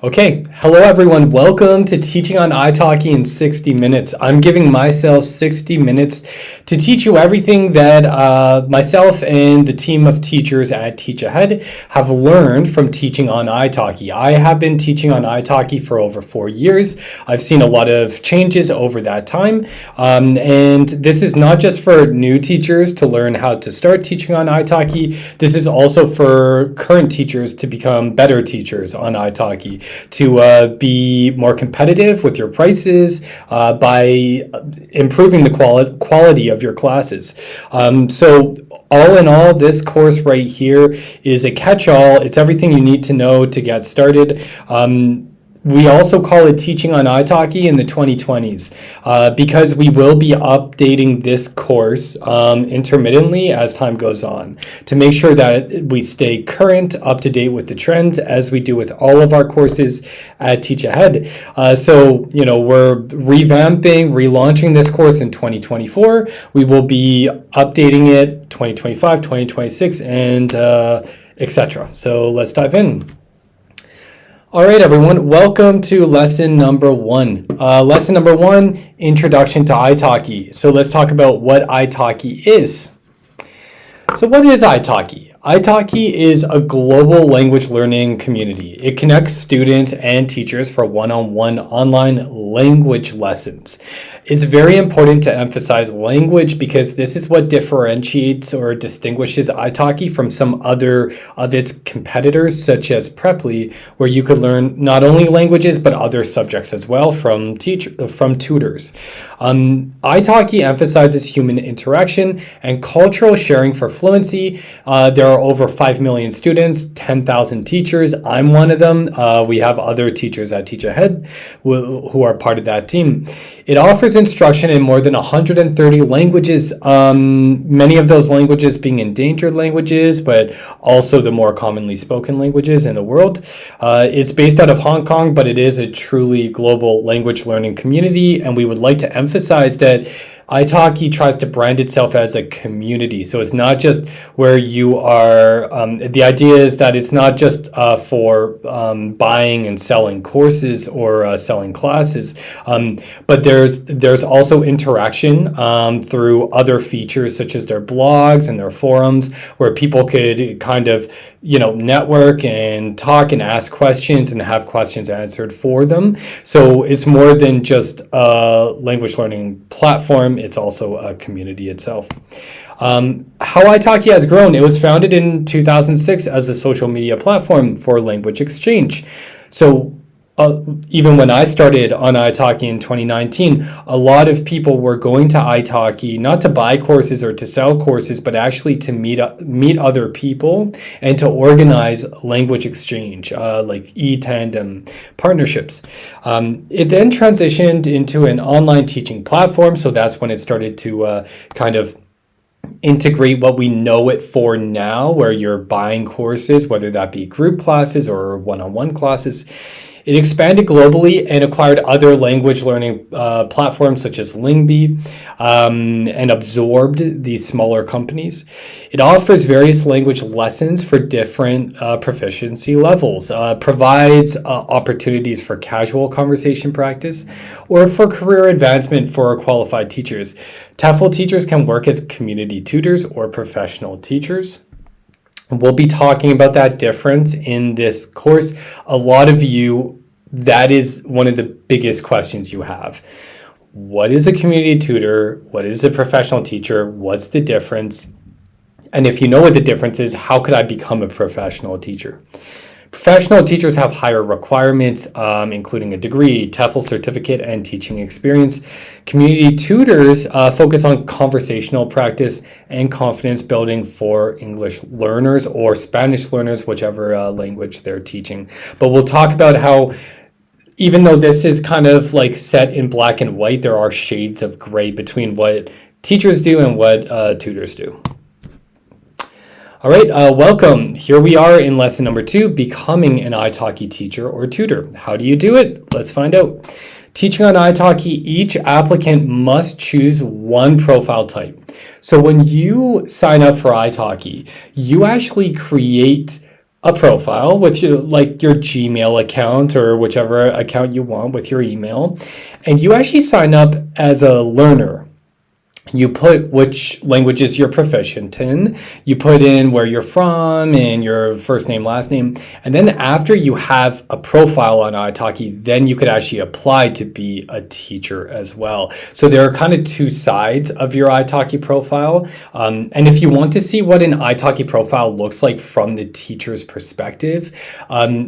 Okay, hello everyone. Welcome to Teaching on iTalki in 60 minutes. I'm giving myself 60 minutes to teach you everything that myself and the team of teachers at Teach Ahead have learned from teaching on iTalki. I have been teaching on iTalki for over 4 years. I've seen a lot of changes over that time. And this is not just for new teachers to learn how to start teaching on iTalki. This is also for current teachers to become better teachers on iTalki, to be more competitive with your prices by improving the quality of your classes. So all in all, this course right here is a catch-all. It's everything you need to know to get started. We also call it Teaching on iTalki in the 2020s because we will be updating this course intermittently as time goes on to make sure that we stay current, up to date with the trends, as we do with all of our courses at Teach Ahead. So, we're revamping, relaunching this course in 2024. We will be updating it 2025, 2026, and etc. So let's dive in. All right, everyone, welcome to lesson number one. Lesson number one, Introduction to iTalki. So let's talk about what iTalki is. So what is iTalki? iTalki is a global language learning community. It connects students and teachers for one-on-one online language lessons. It's very important to emphasize language because this is what differentiates or distinguishes iTalki from some other of its competitors, such as Preply, where you could learn not only languages but other subjects as well from tutors. iTalki emphasizes human interaction and cultural sharing for fluency. There are over 5 million students, 10,000 teachers. I'm one of them. We have other teachers at Teach Ahead who are part of that team. It offers instruction in more than 130 languages, many of those languages being endangered languages, but also the more commonly spoken languages in the world. It's based out of Hong Kong, but it is a truly global language learning community, and we would like to emphasize that iTalki tries to brand itself as a community. So it's not just where you are, the idea is that it's not just for buying and selling courses or selling classes, but there's also interaction through other features such as their blogs and their forums, where people could kind of network and talk and ask questions and have questions answered for them. So it's more than just a language learning platform. It's also a community itself. How iTalki has grown. It was founded in 2006 as a social media platform for language exchange. So even when I started on iTalki in 2019, a lot of people were going to iTalki not to buy courses or to sell courses, but actually to meet other people and to organize language exchange, like e-tandem partnerships. It then transitioned into an online teaching platform, so that's when it started to kind of integrate what we know it for now, where you're buying courses, whether that be group classes or one-on-one classes. It expanded globally and acquired other language learning platforms such as Lingby and absorbed these smaller companies. It offers various language lessons for different proficiency levels, provides opportunities for casual conversation practice or for career advancement for qualified teachers. TEFL teachers can work as community tutors or professional teachers. We'll be talking about that difference in this course. A lot of you, that is one of the biggest questions you have. What is a community tutor? What is a professional teacher? What's the difference? And if you know what the difference is, how could I become a professional teacher? Professional teachers have higher requirements, including a degree, TEFL certificate, and teaching experience. Community tutors focus on conversational practice and confidence building for English learners or Spanish learners, whichever language they're teaching. But we'll talk about how, even though this is kind of like set in black and white, there are shades of gray between what teachers do and what tutors do. All right, welcome. Here we are in lesson number 2, becoming an iTalki teacher or tutor. How do you do it? Let's find out. Teaching on iTalki, each applicant must choose one profile type. So when you sign up for iTalki, you actually create a profile with your like your Gmail account or whichever account you want with your email, and you actually sign up as a learner. You put which languages you're proficient in, you put in where you're from and your first name, last name, and then after you have a profile on iTalki, then you could actually apply to be a teacher as well. So there are kind of two sides of your iTalki profile. And if you want to see what an iTalki profile looks like from the teacher's perspective,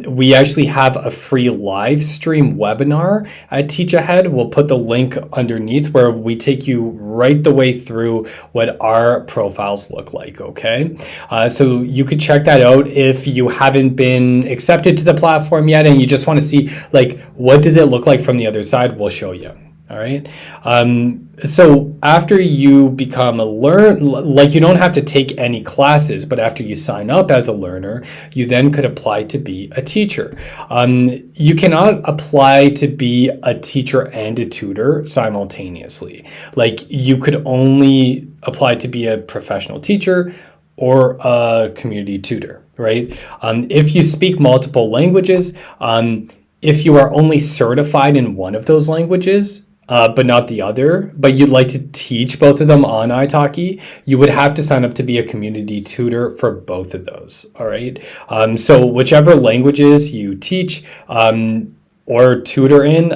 we actually have a free live stream webinar at Teach Ahead. We'll put the link underneath where we take you right the way through what our profiles look like, okay? So you could check that out if you haven't been accepted to the platform yet and you just want to see like what does it look like from the other side. We'll show you. All right. So after you become a like you don't have to take any classes, but after you sign up as a learner, you then could apply to be a teacher. You cannot apply to be a teacher and a tutor simultaneously. Like you could only apply to be a professional teacher or a community tutor, right? If you speak multiple languages, if you are only certified in one of those languages, but not the other, but you'd like to teach both of them on iTalki, you would have to sign up to be a community tutor for both of those, all right? So whichever languages you teach or tutor in,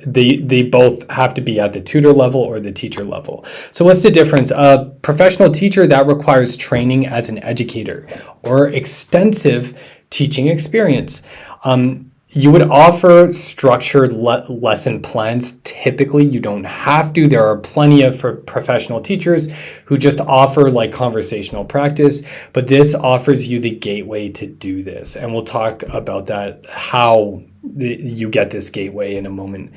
they both have to be at the tutor level or the teacher level. So what's the difference? A professional teacher, that requires training as an educator or extensive teaching experience. You would offer structured lesson plans. Typically, you don't have to. There are plenty of professional teachers who just offer like conversational practice, but this offers you the gateway to do this. And we'll talk about that, how you get this gateway in a moment.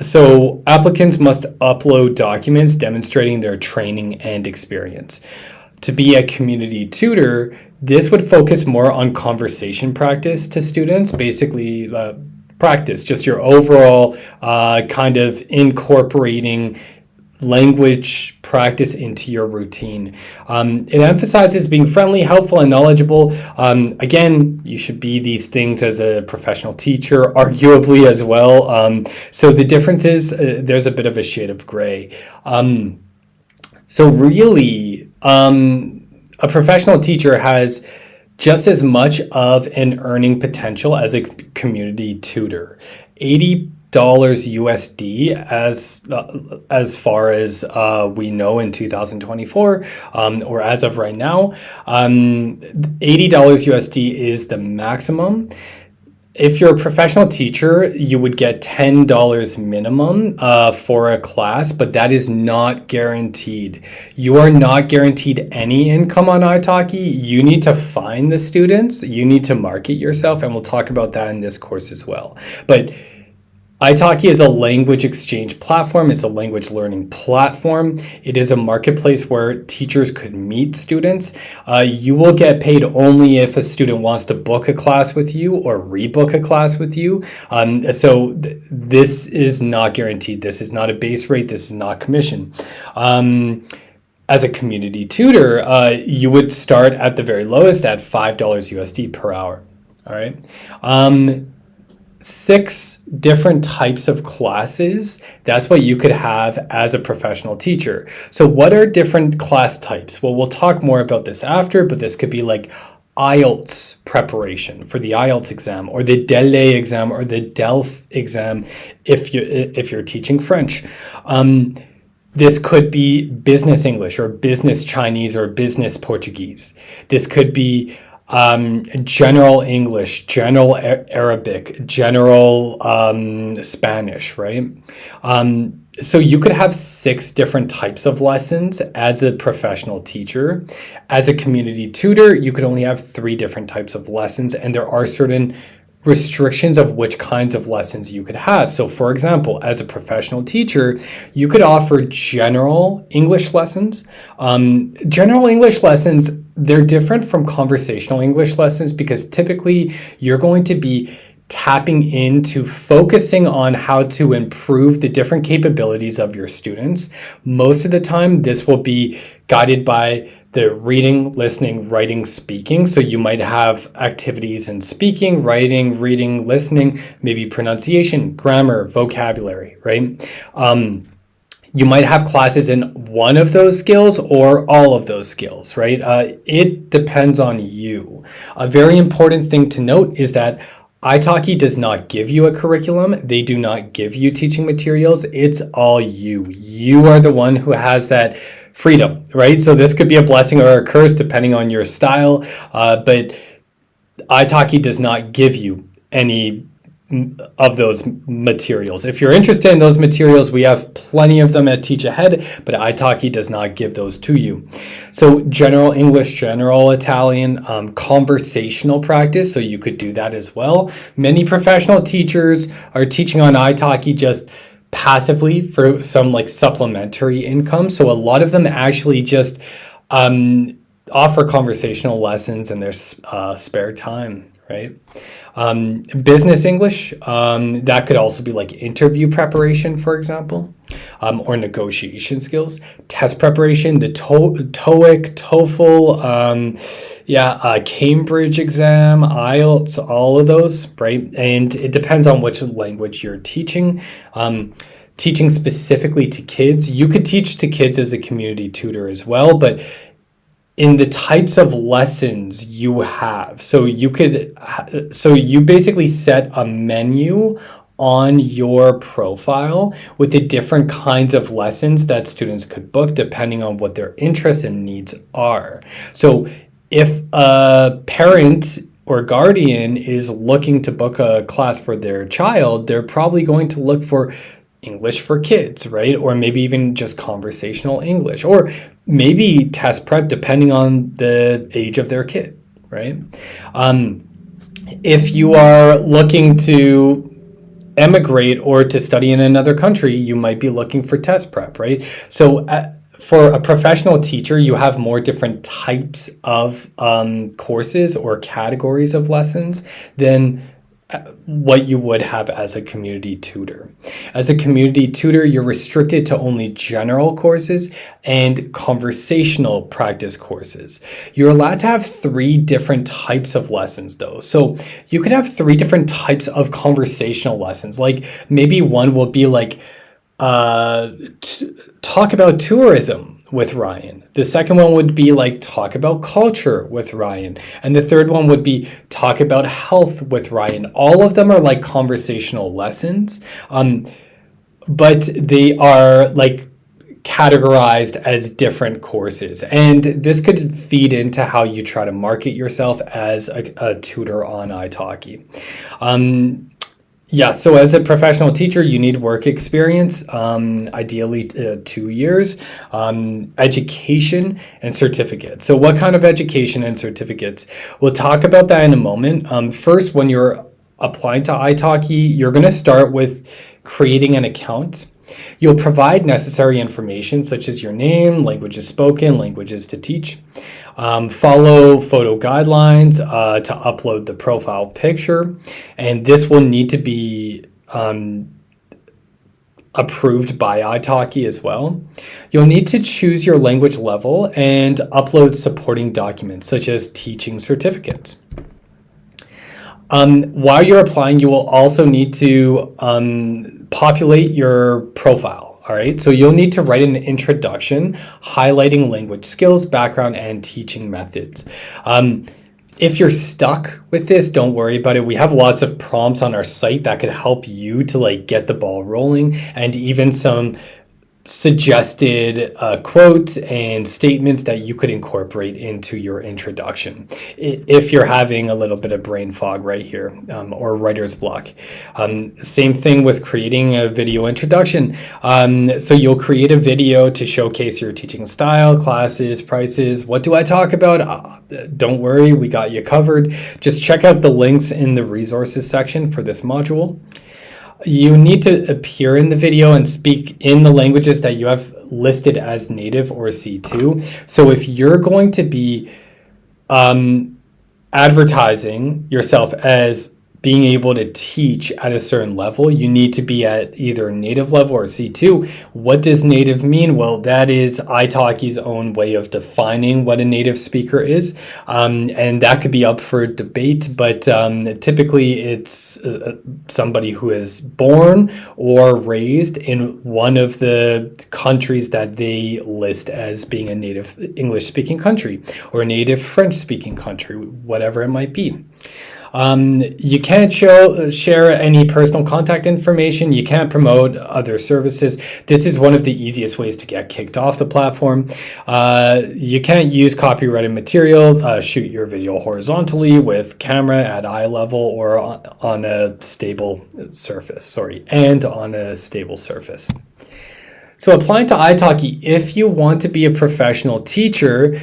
So applicants must upload documents demonstrating their training and experience. To be a community tutor, this would focus more on conversation practice to students, basically practice, just your overall kind of incorporating language practice into your routine. It emphasizes being friendly, helpful, and knowledgeable. Again, you should be these things as a professional teacher, arguably as well. So the difference is there's a bit of a shade of gray. So really, a professional teacher has just as much of an earning potential as a community tutor. $80 USD as far as we know in 2024, or as of right now, $80 USD is the maximum. If you're a professional teacher, you would get $10 minimum for a class, but that is not guaranteed. You are not guaranteed any income on iTalki. You need to find the students. You need to market yourself, and we'll talk about that in this course as well. But iTalki is a language exchange platform. It's a language learning platform. It is a marketplace where teachers could meet students. You will get paid only if a student wants to book a class with you or rebook a class with you. This is not guaranteed. This is not a base rate. This is not commission. As a community tutor, you would start at the very lowest at $5 USD per hour. All right. 6 different types of classes. That's what you could have as a professional teacher. So what are different class types? Well, we'll talk more about this after, but this could be like IELTS preparation for the IELTS exam, or the DELE exam, or the DELF exam if you're teaching French. This could be business English or business Chinese or business Portuguese. This could be general English, general Arabic, general Spanish, right? So you could have 6 different types of lessons as a professional teacher. As a community tutor, you could only have 3 different types of lessons, and there are certain restrictions of which kinds of lessons you could have. So for example, as a professional teacher, you could offer general English lessons. General English lessons, they're different from conversational English lessons because typically you're going to be tapping into focusing on how to improve the different capabilities of your students. Most of the time, this will be guided by the reading, listening, writing, speaking. So you might have activities in speaking, writing, reading, listening, maybe pronunciation, grammar, vocabulary, right? You might have classes in one of those skills or all of those skills, right? It depends on you. A very important thing to note is that iTalki does not give you a curriculum. They do not give you teaching materials. It's all you. You are the one who has that freedom, right? So this could be a blessing or a curse depending on your style, but iTalki does not give you any of those materials. If you're interested in those materials, we have plenty of them at Teach Ahead, but iTalki does not give those to you. So general English, general Italian, conversational practice, so you could do that as well. Many professional teachers are teaching on iTalki just passively for some like supplementary income. So a lot of them actually just offer conversational lessons in their spare time, right? Business English, that could also be like interview preparation, for example, or negotiation skills, test preparation, the TOEIC, TOEFL, Cambridge exam, IELTS, all of those, right? And it depends on which language you're teaching. Teaching specifically to kids, you could teach to kids as a community tutor as well, but in the types of lessons you have. So you basically set a menu on your profile with the different kinds of lessons that students could book depending on what their interests and needs are. So if a parent or guardian is looking to book a class for their child, they're probably going to look for English for kids, right? Or maybe even just conversational English, or maybe test prep depending on the age of their kid, right? If you are looking to emigrate or to study in another country, you might be looking for test prep, right? So for a professional teacher, you have more different types of courses or categories of lessons than what you would have as a community tutor. As a community tutor, you're restricted to only general courses and conversational practice courses. You're allowed to have 3 different types of lessons though. So you could have 3 different types of conversational lessons. Like maybe one will be like, talk about tourism with Ryan. The second one would be like talk about culture with Ryan. And the third one would be talk about health with Ryan. All of them are like conversational lessons, but they are like categorized as different courses. And this could feed into how you try to market yourself as a tutor on iTalki. So as a professional teacher, you need work experience, ideally 2 years, education and certificates. So what kind of education and certificates? We'll talk about that in a moment. First, when you're applying to iTalki, you're going to start with creating an account. You'll provide necessary information such as your name, languages spoken, languages to teach. Follow photo guidelines to upload the profile picture, and this will need to be approved by iTalki as well. You'll need to choose your language level and upload supporting documents such as teaching certificates. While you're applying, you will also need to populate your profile. All right, so you'll need to write an introduction highlighting language skills, background, and teaching methods. If you're stuck with this, don't worry about it. We have lots of prompts on our site that could help you to like get the ball rolling, and even some suggested quotes and statements that you could incorporate into your introduction if you're having a little bit of brain fog right here, or writer's block. Same thing with creating a video introduction. So you'll create a video to showcase your teaching style, classes, prices. What do I talk about? Don't worry, we got you covered. Just check out the links in the resources section for this module. You need to appear in the video and speak in the languages that you have listed as native or C2. So if you're going to be advertising yourself as being able to teach at a certain level, you need to be at either native level or C2. What does native mean? Well, that is iTalki's own way of defining what a native speaker is, and that could be up for debate, but typically it's somebody who is born or raised in one of the countries that they list as being a native English-speaking country or a native French-speaking country, whatever it might be. You can't share any personal contact information. You can't promote other services. This is one of the easiest ways to get kicked off the platform. You can't use copyrighted material, shoot your video horizontally with camera at eye level or on a stable surface, and on a stable surface. So applying to iTalki, if you want to be a professional teacher,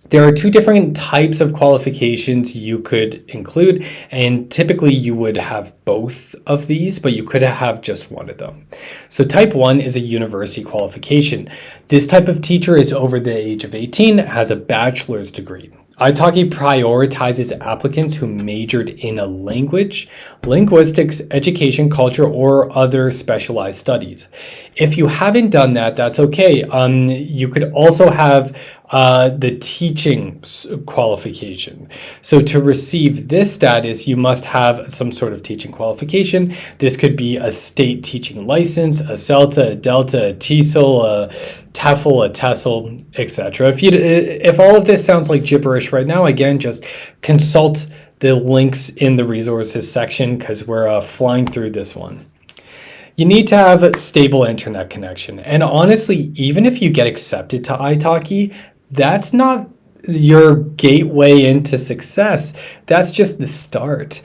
there are two different types of qualifications you could include, and typically you would have both of these, but you could have just one of them. So type 1 is a university qualification. This type of teacher is over the age of 18, has a bachelor's degree. iTalki prioritizes applicants who majored in a language, linguistics, education, culture, or other specialized studies. If you haven't done that, that's okay. You could also have the teaching qualification. So to receive this status, you must have some sort of teaching qualification. This could be a state teaching license, a CELTA, a DELTA, a TESOL, a TEFL, a TESOL, etc. If all of this sounds like gibberish right now, again, just consult the links in the resources section because we're flying through this one. You need to have a stable internet connection. And honestly, even if you get accepted to iTalki, that's not your gateway into success. That's just the start.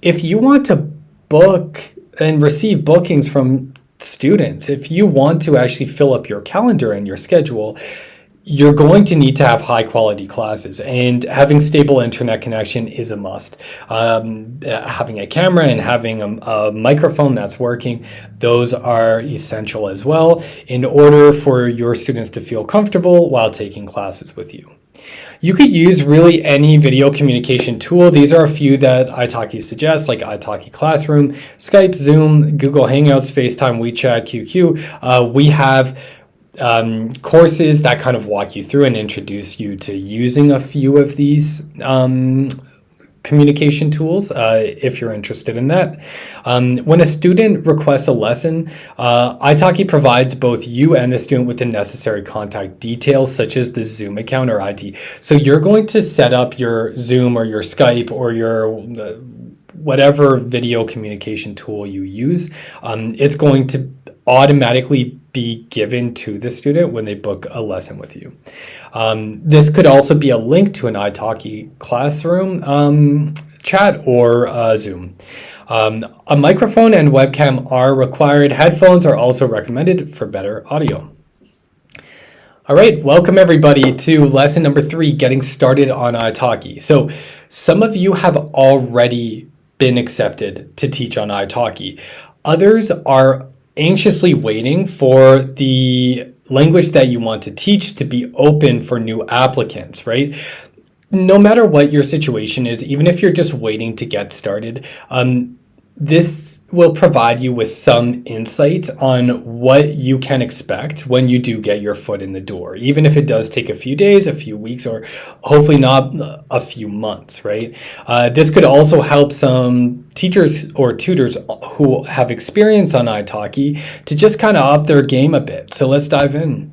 If you want to book and receive bookings from students, if you want to actually fill up your calendar and your schedule, you're going to need to have high quality classes, and having stable internet connection is a must. Having a camera and having a microphone that's working, those are essential as well in order for your students to feel comfortable while taking classes with you. You could use really any video communication tool. These are a few that iTalki suggests, like iTalki Classroom, Skype, Zoom, Google Hangouts, FaceTime, WeChat, QQ. We have courses that kind of walk you through and introduce you to using a few of these communication tools if you're interested in that. When a student requests a lesson, iTalki provides both you and the student with the necessary contact details, such as the Zoom account or ID. So you're going to set up your Zoom or your Skype or your whatever video communication tool you use. It's going to automatically be given to the student when they book a lesson with you. This could also be a link to an iTalki Classroom chat or Zoom. A microphone and webcam are required. Headphones are also recommended for better audio. All right, welcome everybody to lesson number 3, getting started on iTalki. So some of you have already been accepted to teach on iTalki. Others are anxiously waiting for the language that you want to teach to be open for new applicants, right? No matter what your situation is, even if you're just waiting to get started, this will provide you with some insight on what you can expect when you do get your foot in the door, even if it does take a few days, a few weeks, or hopefully not a few months, right? This could also help some teachers or tutors who have experience on iTalki to just kind of up their game a bit. So let's dive in.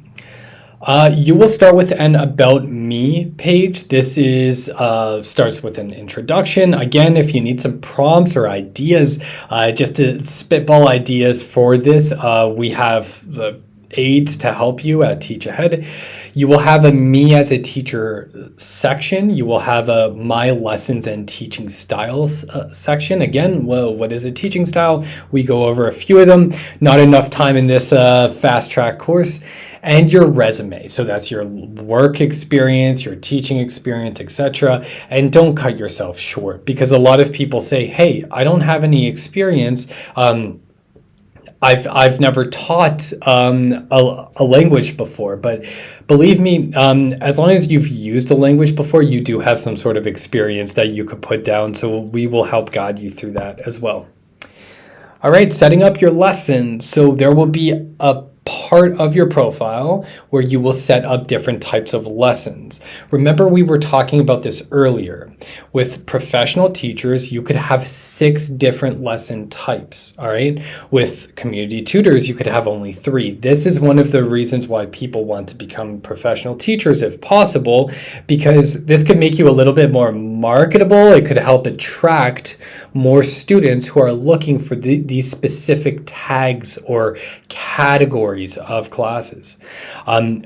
You will start with an About Me page. This is starts with an introduction. Again, if you need some prompts or ideas, just to spitball ideas for this, we have the aids to help you at Teach Ahead. You will have a Me as a Teacher section. You will have a My Lessons and Teaching Styles section. Again, well, what is a teaching style? We go over a few of them. Not enough time in this fast track course. And your resume. So that's your work experience, your teaching experience, etc. And don't cut yourself short, because a lot of people say, hey, I don't have any experience. I've never taught a language before, but believe me, as long as you've used a language before, you do have some sort of experience that you could put down. So we will help guide you through that as well. All right, setting up your lesson. So there will be a part of your profile where you will set up different types of lessons. Remember, we were talking about this earlier. With professional teachers, you could have 6 different lesson types, all right? With community tutors, you could have only 3. This is one of the reasons why people want to become professional teachers if possible, because this could make you a little bit more marketable. It could help attract more students who are looking for these specific tags or categories of classes.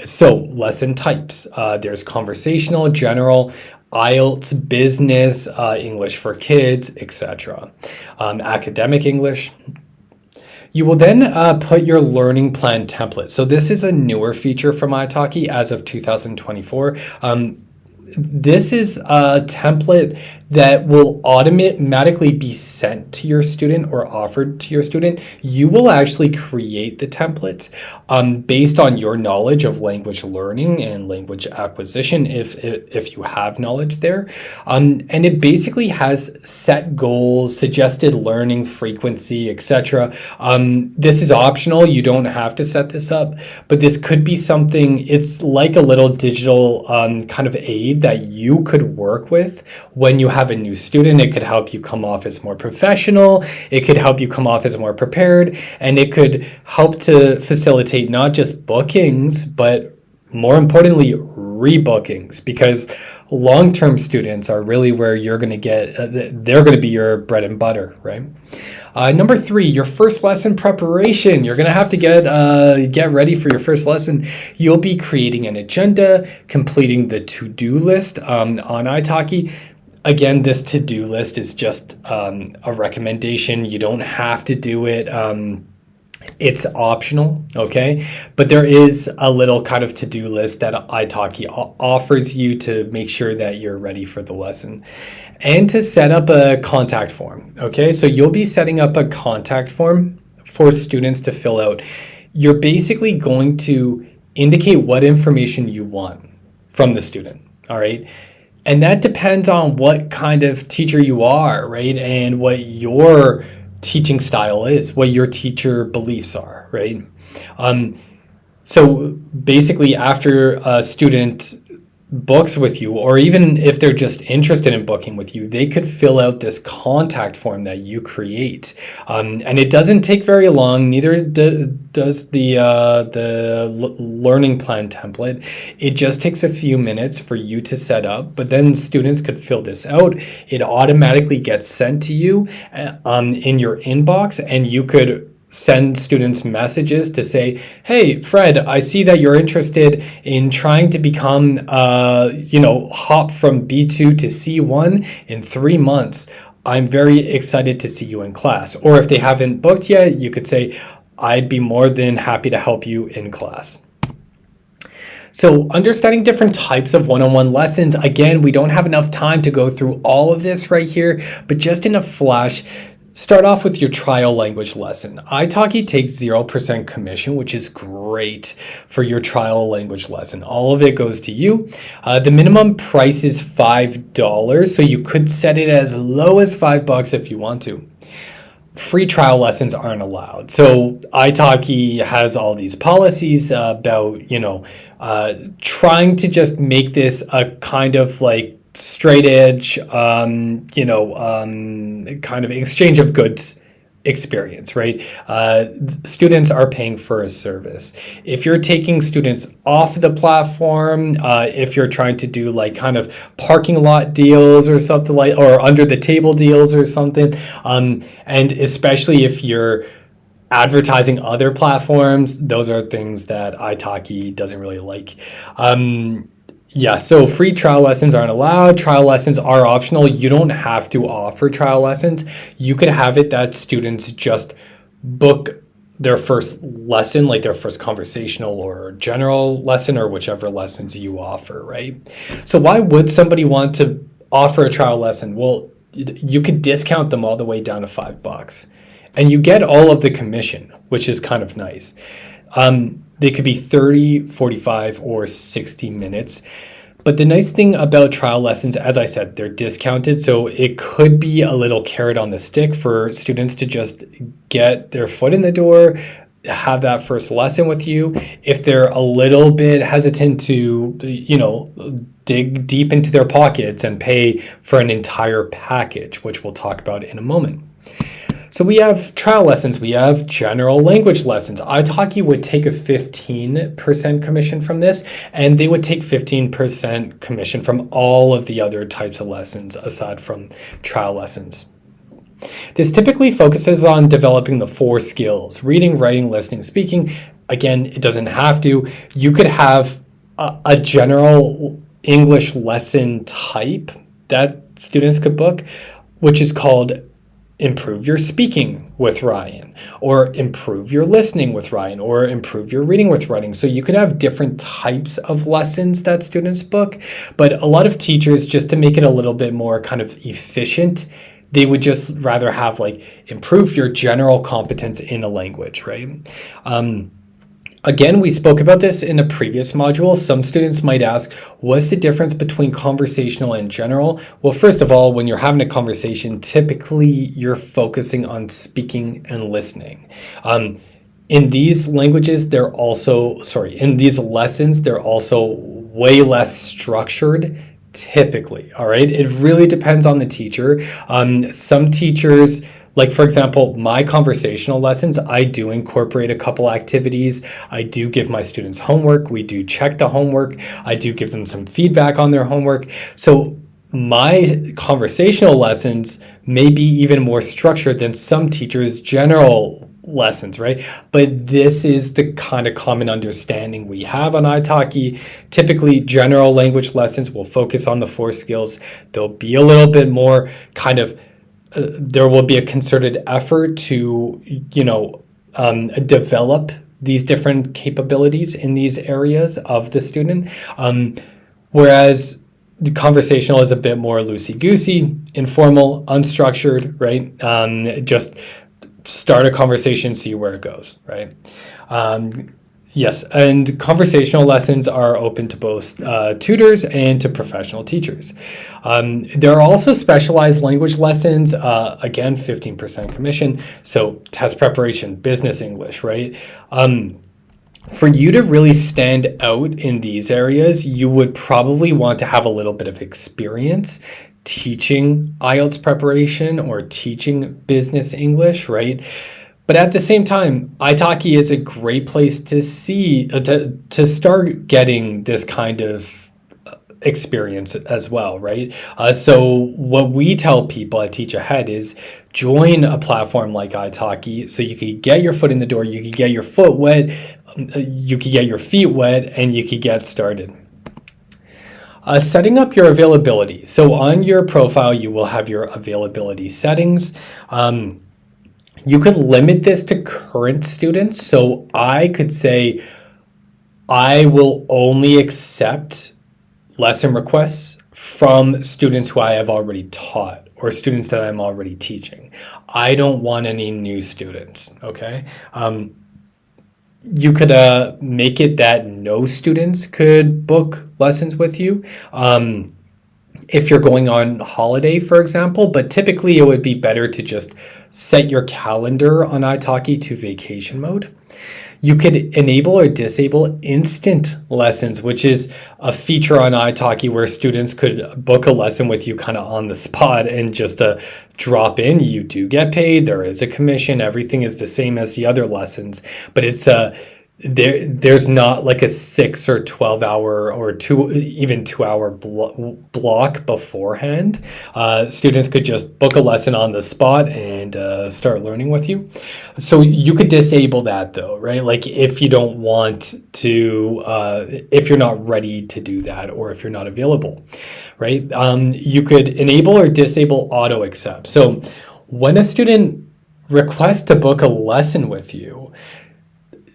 So lesson types, there's conversational, general, IELTS, business, English for kids, etc. Academic English. You will then put your learning plan template. So this is a newer feature from iTalki as of 2024. This is a template that will automatically be sent to your student or offered to your student. You will actually create the templates based on your knowledge of language learning and language acquisition, if you have knowledge there. And it basically has set goals, suggested learning frequency, etc. This is optional. You don't have to set this up, but this could be something. It's like a little digital kind of aid that you could work with when you have a new student. It could help you come off as more professional. It could help you come off as more prepared, and it could help to facilitate not just bookings, but more importantly, rebookings, because long-term students are really where you're going to get, they're going to be your bread and butter, right? Number 3, your first lesson preparation. You're going to have to get ready for your first lesson. You'll be creating an agenda, completing the to-do list on iTalki. Again, this to-do list is just a recommendation. You don't have to do it. It's optional, okay? But there is a little kind of to-do list that iTalki offers you to make sure that you're ready for the lesson. And to set up a contact form, okay? So you'll be setting up a contact form for students to fill out. You're basically going to indicate what information you want from the student, all right? And that depends on what kind of teacher you are, right? And what your teaching style is, what your teacher beliefs are, right? So basically, after a student books with you, or even if they're just interested in booking with you, they could fill out this contact form that you create. And it doesn't take very long, neither does the learning plan template. It just takes a few minutes for you to set up, but then students could fill this out. It automatically gets sent to you in your inbox, and you could send students messages to say, hey, Fred, I see that you're interested in trying to become, hop from B2 to C1 in 3 months. I'm very excited to see you in class. Or if they haven't booked yet, you could say, I'd be more than happy to help you in class. So understanding different types of one-on-one lessons. Again, we don't have enough time to go through all of this right here, but just in a flash, start off with your trial language lesson. iTalki takes 0% commission, which is great for your trial language lesson. All of it goes to you. The minimum price is $5, so you could set it as low as $5 if you want to. Free trial lessons aren't allowed. So iTalki has all these policies about, trying to just make this a kind of like straight edge, kind of exchange of goods experience, right? Students are paying for a service. If you're taking students off the platform, if you're trying to do like kind of parking lot deals or something like, or under the table deals or something, and especially if you're advertising other platforms, those are things that iTalki doesn't really like. So free trial lessons aren't allowed. Trial lessons are optional. You don't have to offer trial lessons. You could have it that students just book their first lesson, like their first conversational or general lesson, or whichever lessons you offer, right? So why would somebody want to offer a trial lesson? Well, you could discount them all the way down to $5. and you get all of the commission, which is kind of nice. They could be 30, 45, or 60 minutes. But the nice thing about trial lessons, as I said, they're discounted. So it could be a little carrot on the stick for students to just get their foot in the door, have that first lesson with you. If they're a little bit hesitant to, dig deep into their pockets and pay for an entire package, which we'll talk about in a moment. So we have trial lessons, we have general language lessons. iTalki would take a 15% commission from this, and they would take 15% commission from all of the other types of lessons aside from trial lessons. This typically focuses on developing the 4 skills: reading, writing, listening, speaking. Again, it doesn't have to. You could have a general English lesson type that students could book, which is called improve your speaking with Ryan, or improve your listening with Ryan, or improve your reading with writing. So you could have different types of lessons that students book, but a lot of teachers, just to make it a little bit more kind of efficient, they would just rather have improve your general competence in a language, right? Again, we spoke about this in a previous module. Some students might ask, what's the difference between conversational and general? Well, first of all, when you're having a conversation, typically you're focusing on speaking and listening. In these lessons, they're also way less structured, typically, all right? It really depends on the teacher. Some teachers, for example, my conversational lessons, I do incorporate a couple activities. I do give my students homework. We do check the homework. I do give them some feedback on their homework. So my conversational lessons may be even more structured than some teachers' general lessons, right? But this is the kind of common understanding we have on iTalki. Typically, general language lessons will focus on the 4 skills. There'll be a little bit more there will be a concerted effort to, develop these different capabilities in these areas of the student. Whereas the conversational is a bit more loosey-goosey, informal, unstructured, right? Just start a conversation, see where it goes, right? Yes, and conversational lessons are open to both tutors and to professional teachers. There are also specialized language lessons, again, 15% commission, so test preparation, business English, right? For you to really stand out in these areas, you would probably want to have a little bit of experience teaching IELTS preparation or teaching business English, right? But at the same time, iTalki is a great place to to start getting this kind of experience as well, right? So what we tell people at Teach Ahead is join a platform like iTalki so you can get your foot in the door, you can get your foot wet, you can get your feet wet, and you can get started. Setting up your availability. So on your profile, you will have your availability settings. You could limit this to current students. So I could say, I will only accept lesson requests from students who I have already taught or students that I'm already teaching. I don't want any new students, okay? You could make it that no students could book lessons with you. If you're going on holiday, for example, but typically it would be better to just set your calendar on iTalki to vacation mode. You could enable or disable instant lessons, which is a feature on iTalki where students could book a lesson with you kind of on the spot and just drop in. You do get paid. There is a commission. Everything is the same as the other lessons, but it's there's not like a 6 or 12 hour or 2 hour block beforehand. Students could just book a lesson on the spot and start learning with you. So you could disable that though, right? Like if you don't want to, if you're not ready to do that, or if you're not available, right? You could enable or disable auto accept. So when a student requests to book a lesson with you,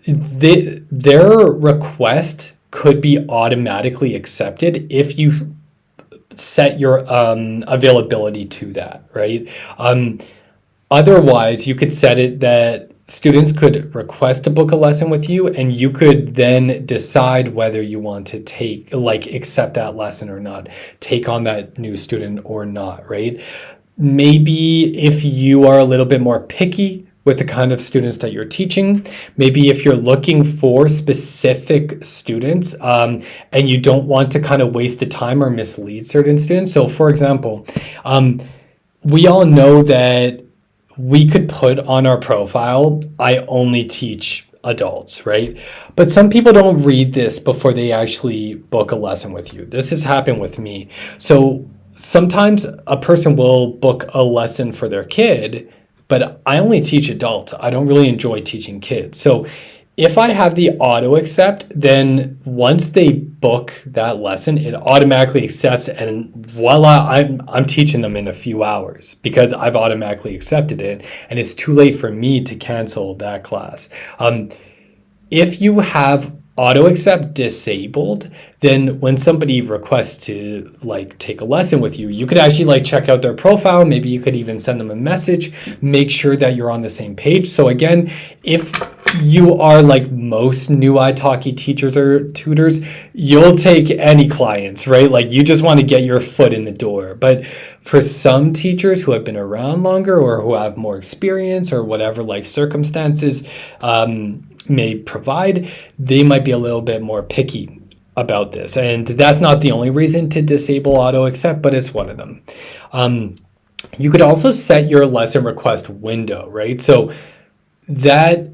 their request could be automatically accepted if you set your availability to that, right? Otherwise, you could set it that students could request to book a lesson with you, and you could then decide whether you want to accept that lesson or not, take on that new student or not, right? Maybe if you are a little bit more picky with the kind of students that you're teaching, maybe if you're looking for specific students, and you don't want to kind of waste the time or mislead certain students. So for example, we all know that we could put on our profile, I only teach adults, right? But some people don't read this before they actually book a lesson with you. This has happened with me. So sometimes a person will book a lesson for their kid, but I only teach adults. I don't really enjoy teaching kids. So if I have the auto accept, then once they book that lesson, it automatically accepts, and voila, I'm teaching them in a few hours because I've automatically accepted it, and it's too late for me to cancel that class. If you have auto accept disabled, then when somebody requests to take a lesson with you, you could actually check out their profile. Maybe you could even send them a message, make sure that you're on the same page. So again, if you are like most new iTalki teachers or tutors, you'll take any clients, right? Like you just want to get your foot in the door. But for some teachers who have been around longer or who have more experience or whatever life circumstances may provide, they might be a little bit more picky about this. And that's not the only reason to disable auto accept, but it's one of them. You could also set your lesson request window, right? So that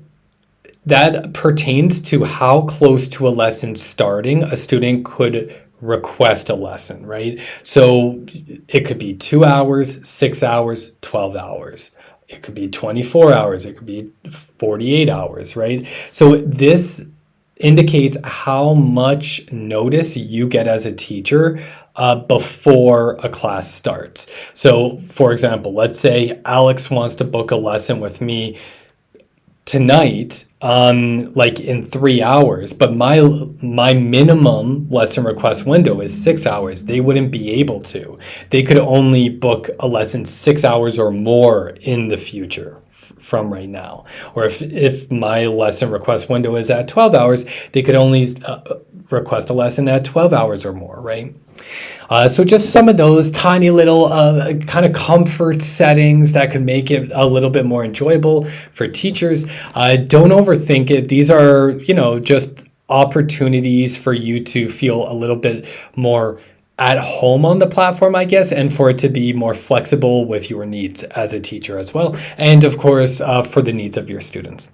pertains to how close to a lesson starting a student could request a lesson, right? So it could be 2 hours, 6 hours, 12 hours. It could be 24 hours. It could be 48 hours, right? So this indicates how much notice you get as a teacher before a class starts. So for example, let's say Alex wants to book a lesson with me tonight, in 3 hours, but my minimum lesson request window is 6 hours. They wouldn't be able to. They could only book a lesson 6 hours or more in the future from right now. Or if my lesson request window is at 12 hours, they could only request a lesson at 12 hours or more, right? So just some of those tiny little kind of comfort settings that could make it a little bit more enjoyable for teachers. Don't overthink it. These are, just opportunities for you to feel a little bit more at home on the platform, I guess, and for it to be more flexible with your needs as a teacher as well. And of course, for the needs of your students.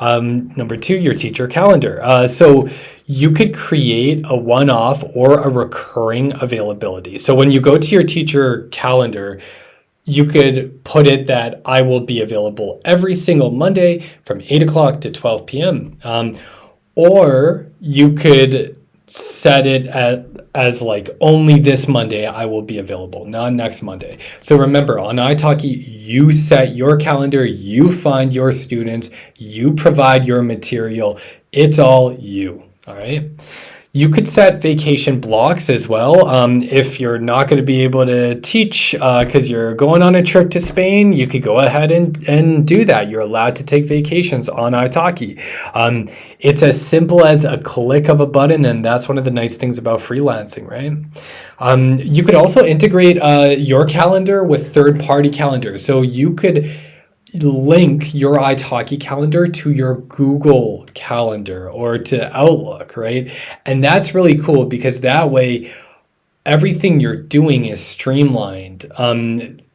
Number 2, your teacher calendar. So you could create a one-off or a recurring availability. So when you go to your teacher calendar, you could put it that I will be available every single Monday from 8 o'clock to 12 p.m. Or you could set it as only this Monday I will be available, not next Monday. So remember, on iTalki, you set your calendar, you find your students, you provide your material. It's all you, all right? You could set vacation blocks as well. If you're not going to be able to teach because you're going on a trip to Spain, you could go ahead and do that. You're allowed to take vacations on iTalki. It's as simple as a click of a button, and that's one of the nice things about freelancing, right? You could also integrate your calendar with third-party calendars. So you could link your iTalki calendar to your Google Calendar or to Outlook, right? And that's really cool because that way everything you're doing is streamlined.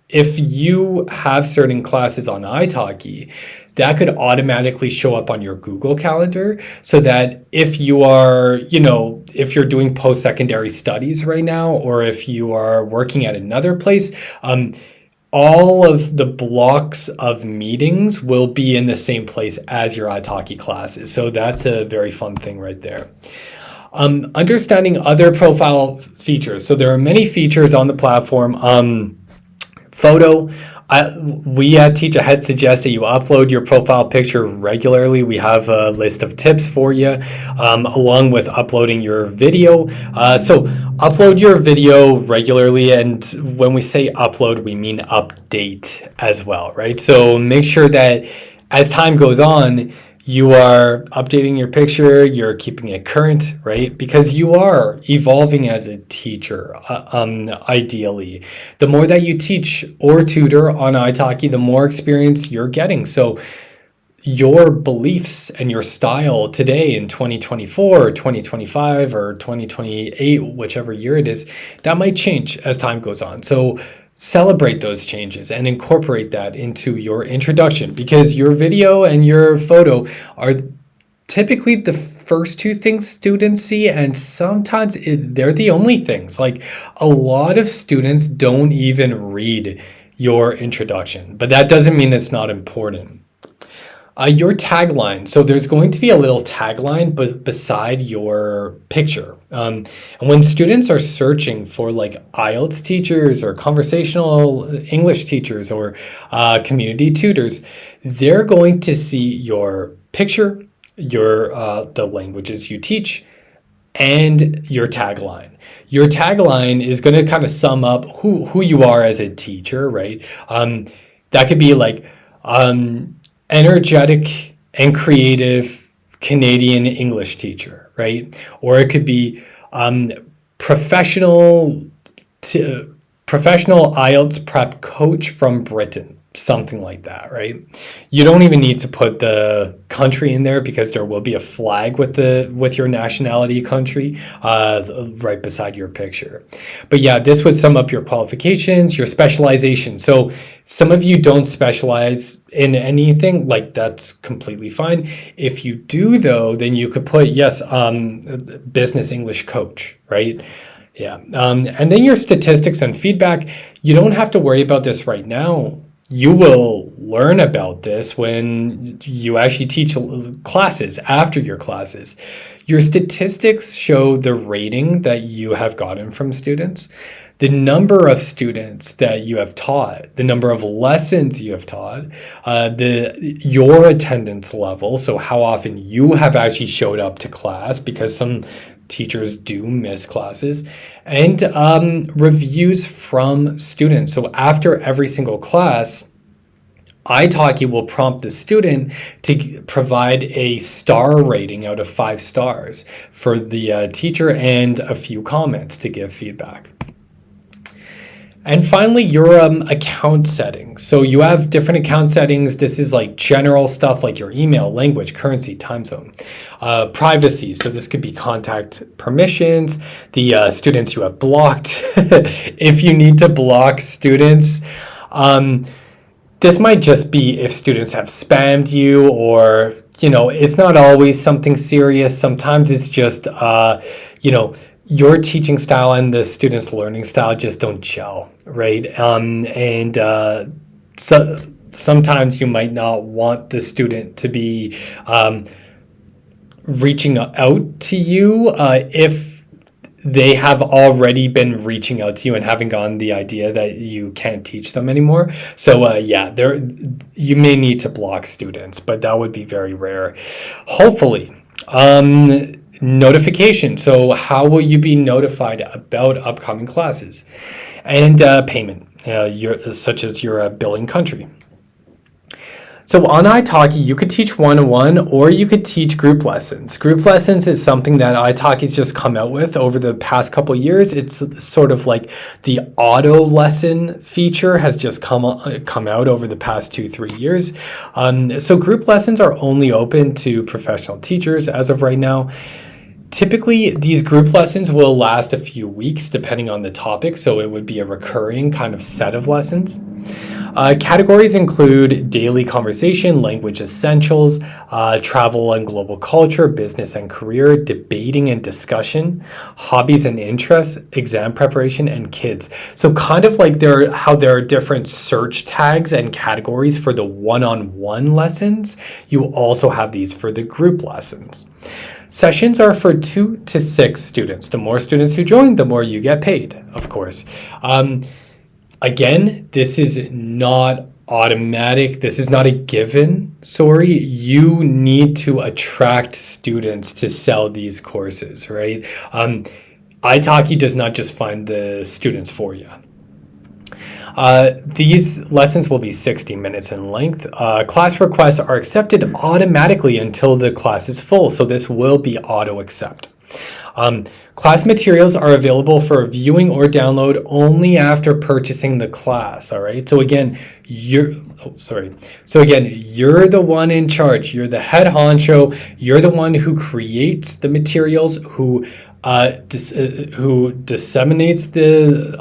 If you have certain classes on iTalki, that could automatically show up on your Google Calendar so that if you are, if you're doing post-secondary studies right now, or if you are working at another place, all of the blocks of meetings will be in the same place as your iTalki classes. So that's a very fun thing right there. Understanding other profile features. So there are many features on the platform. Photo. We at Teach Ahead suggest that you upload your profile picture regularly. We have a list of tips for you, along with uploading your video. So upload your video regularly, and when we say upload, we mean update as well, right? So make sure that as time goes on, you are updating your picture, you're keeping it current, right? Because you are evolving as a teacher, ideally. The more that you teach or tutor on iTalki, the more experience you're getting. So your beliefs and your style today in 2024 or 2025 or 2028, whichever year it is, that might change as time goes on. So celebrate those changes and incorporate that into your introduction, because your video and your photo are typically the first two things students see, and sometimes they're the only things. Like, a lot of students don't even read your introduction, but that doesn't mean it's not important. Your tagline. So there's going to be a little tagline beside your picture. And when students are searching for like IELTS teachers or conversational English teachers or community tutors, they're going to see your picture, your the languages you teach, and your tagline. Your tagline is going to kind of sum up who you are as a teacher, right? That could be like, energetic and creative Canadian English teacher, right? Or it could be professional IELTS prep coach from Britain, something like that, right? You don't even need to put the country in there, because there will be a flag with your nationality country right beside your picture. But yeah, this would sum up your qualifications, your specialization. So some of you don't specialize in anything, like that's completely fine. If you do though, then you could put, yes, business English coach, right? Yeah. And then your statistics and feedback, you don't have to worry about this right now. You will learn about this when you actually teach classes, after your classes. Your statistics show the rating that you have gotten from students, the number of students that you have taught, the number of lessons you have taught, your attendance level, so how often you have actually showed up to class, because some teachers do miss classes, and reviews from students. So after every single class, iTalki will prompt the student to provide a star rating out of 5 stars for the teacher, and a few comments to give feedback. And finally, your account settings. So you have different account settings. This is like general stuff like your email, language, currency, time zone. Privacy. So this could be contact permissions, the students you have blocked. If you need to block students, this might just be if students have spammed you, or, it's not always something serious. Sometimes it's just, your teaching style and the student's learning style just don't gel, right? So sometimes you might not want the student to be reaching out to you if they have already been reaching out to you and having gotten the idea that you can't teach them anymore. So you may need to block students, but that would be very rare, hopefully. Notification. So how will you be notified about upcoming classes? And payment, such as your billing country. So on iTalki, you could teach one-on-one, or you could teach group lessons. Group lessons is something that iTalki's just come out with over the past couple years. It's sort of like the auto lesson feature has just come out over the past 2-3 years. So group lessons are only open to professional teachers as of right now. Typically, these group lessons will last a few weeks depending on the topic, so it would be a recurring kind of set of lessons. Categories include daily conversation, language essentials, travel and global culture, business and career, debating and discussion, hobbies and interests, exam preparation, and kids. So kind of like how there are different search tags and categories for the one-on-one lessons, you also have these for the group lessons. Sessions are for 2 to 6 students. The more students who join, the more you get paid, of course. Again, this is not automatic. This is not a given. Sorry, you need to attract students to sell these courses, right? iTalki does not just find the students for you. These lessons will be 60 minutes in length. Class requests are accepted automatically until the class is full, so this will be auto accept. Class materials are available for viewing or download only after purchasing the class. All right. So again, you're the one in charge. You're the head honcho. You're the one who creates the materials, who disseminates the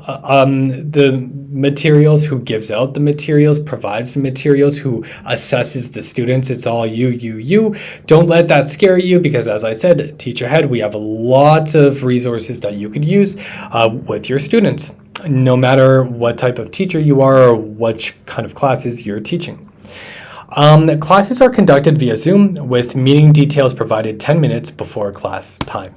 materials, who gives out the materials, provides the materials, who assesses the students. It's all you. Don't let that scare you, because as I said, Teach Ahead, we have lots of resources that you could use with your students, no matter what type of teacher you are or what kind of classes you're teaching. Classes are conducted via Zoom with meeting details provided 10 minutes before class time.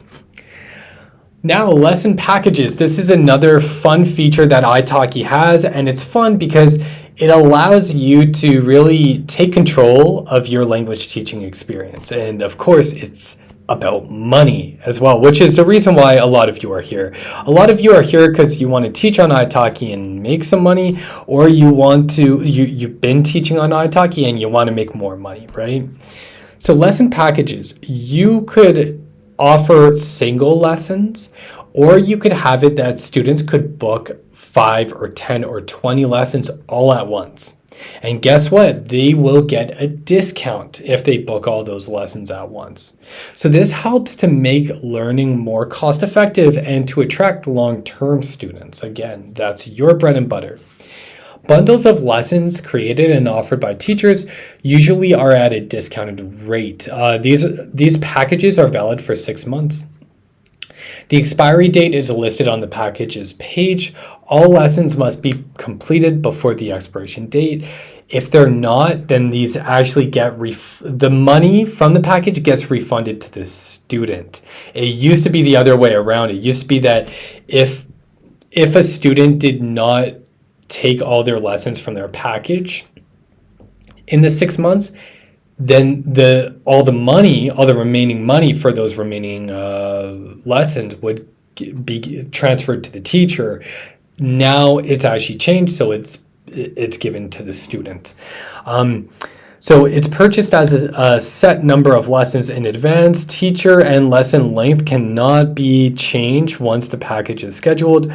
Now, lesson packages. This is another fun feature that iTalki has, and it's fun because it allows you to really take control of your language teaching experience. And of course, it's about money as well, which is the reason why a lot of you are here. A lot of you are here because you want to teach on iTalki and make some money, or you've been teaching on iTalki and you want to make more money, right? So lesson packages, you could offer single lessons, or you could have it that students could book 5 or 10 or 20 lessons all at once. And guess what? They will get a discount if they book all those lessons at once. So this helps to make learning more cost effective and to attract long-term students. Again, that's your bread and butter. Bundles of lessons created and offered by teachers usually are at a discounted rate. These packages are valid for 6 months. The expiry date is listed on the packages page. All lessons must be completed before the expiration date. If they're not, then these actually get the money from the package gets refunded to the student. It used to be the other way around. It used to be that if a student did not take all their lessons from their package in the 6 months, then all the remaining money for those remaining lessons would be transferred to the teacher. Now it's actually changed, so it's given to the student. So it's purchased as a set number of lessons in advance. Teacher and lesson length cannot be changed once the package is scheduled.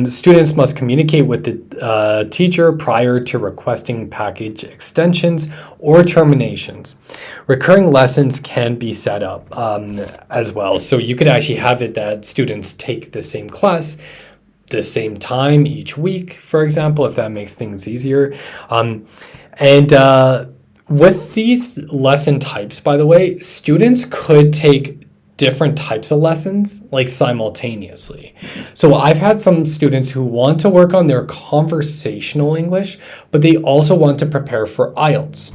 Students must communicate with the teacher prior to requesting package extensions or terminations. Recurring lessons can be set up as well. So you could actually have it that students take the same class the same time each week, for example, if that makes things easier. With these lesson types, by the way, students could take different types of lessons like simultaneously. So I've had some students who want to work on their conversational English, but they also want to prepare for IELTS.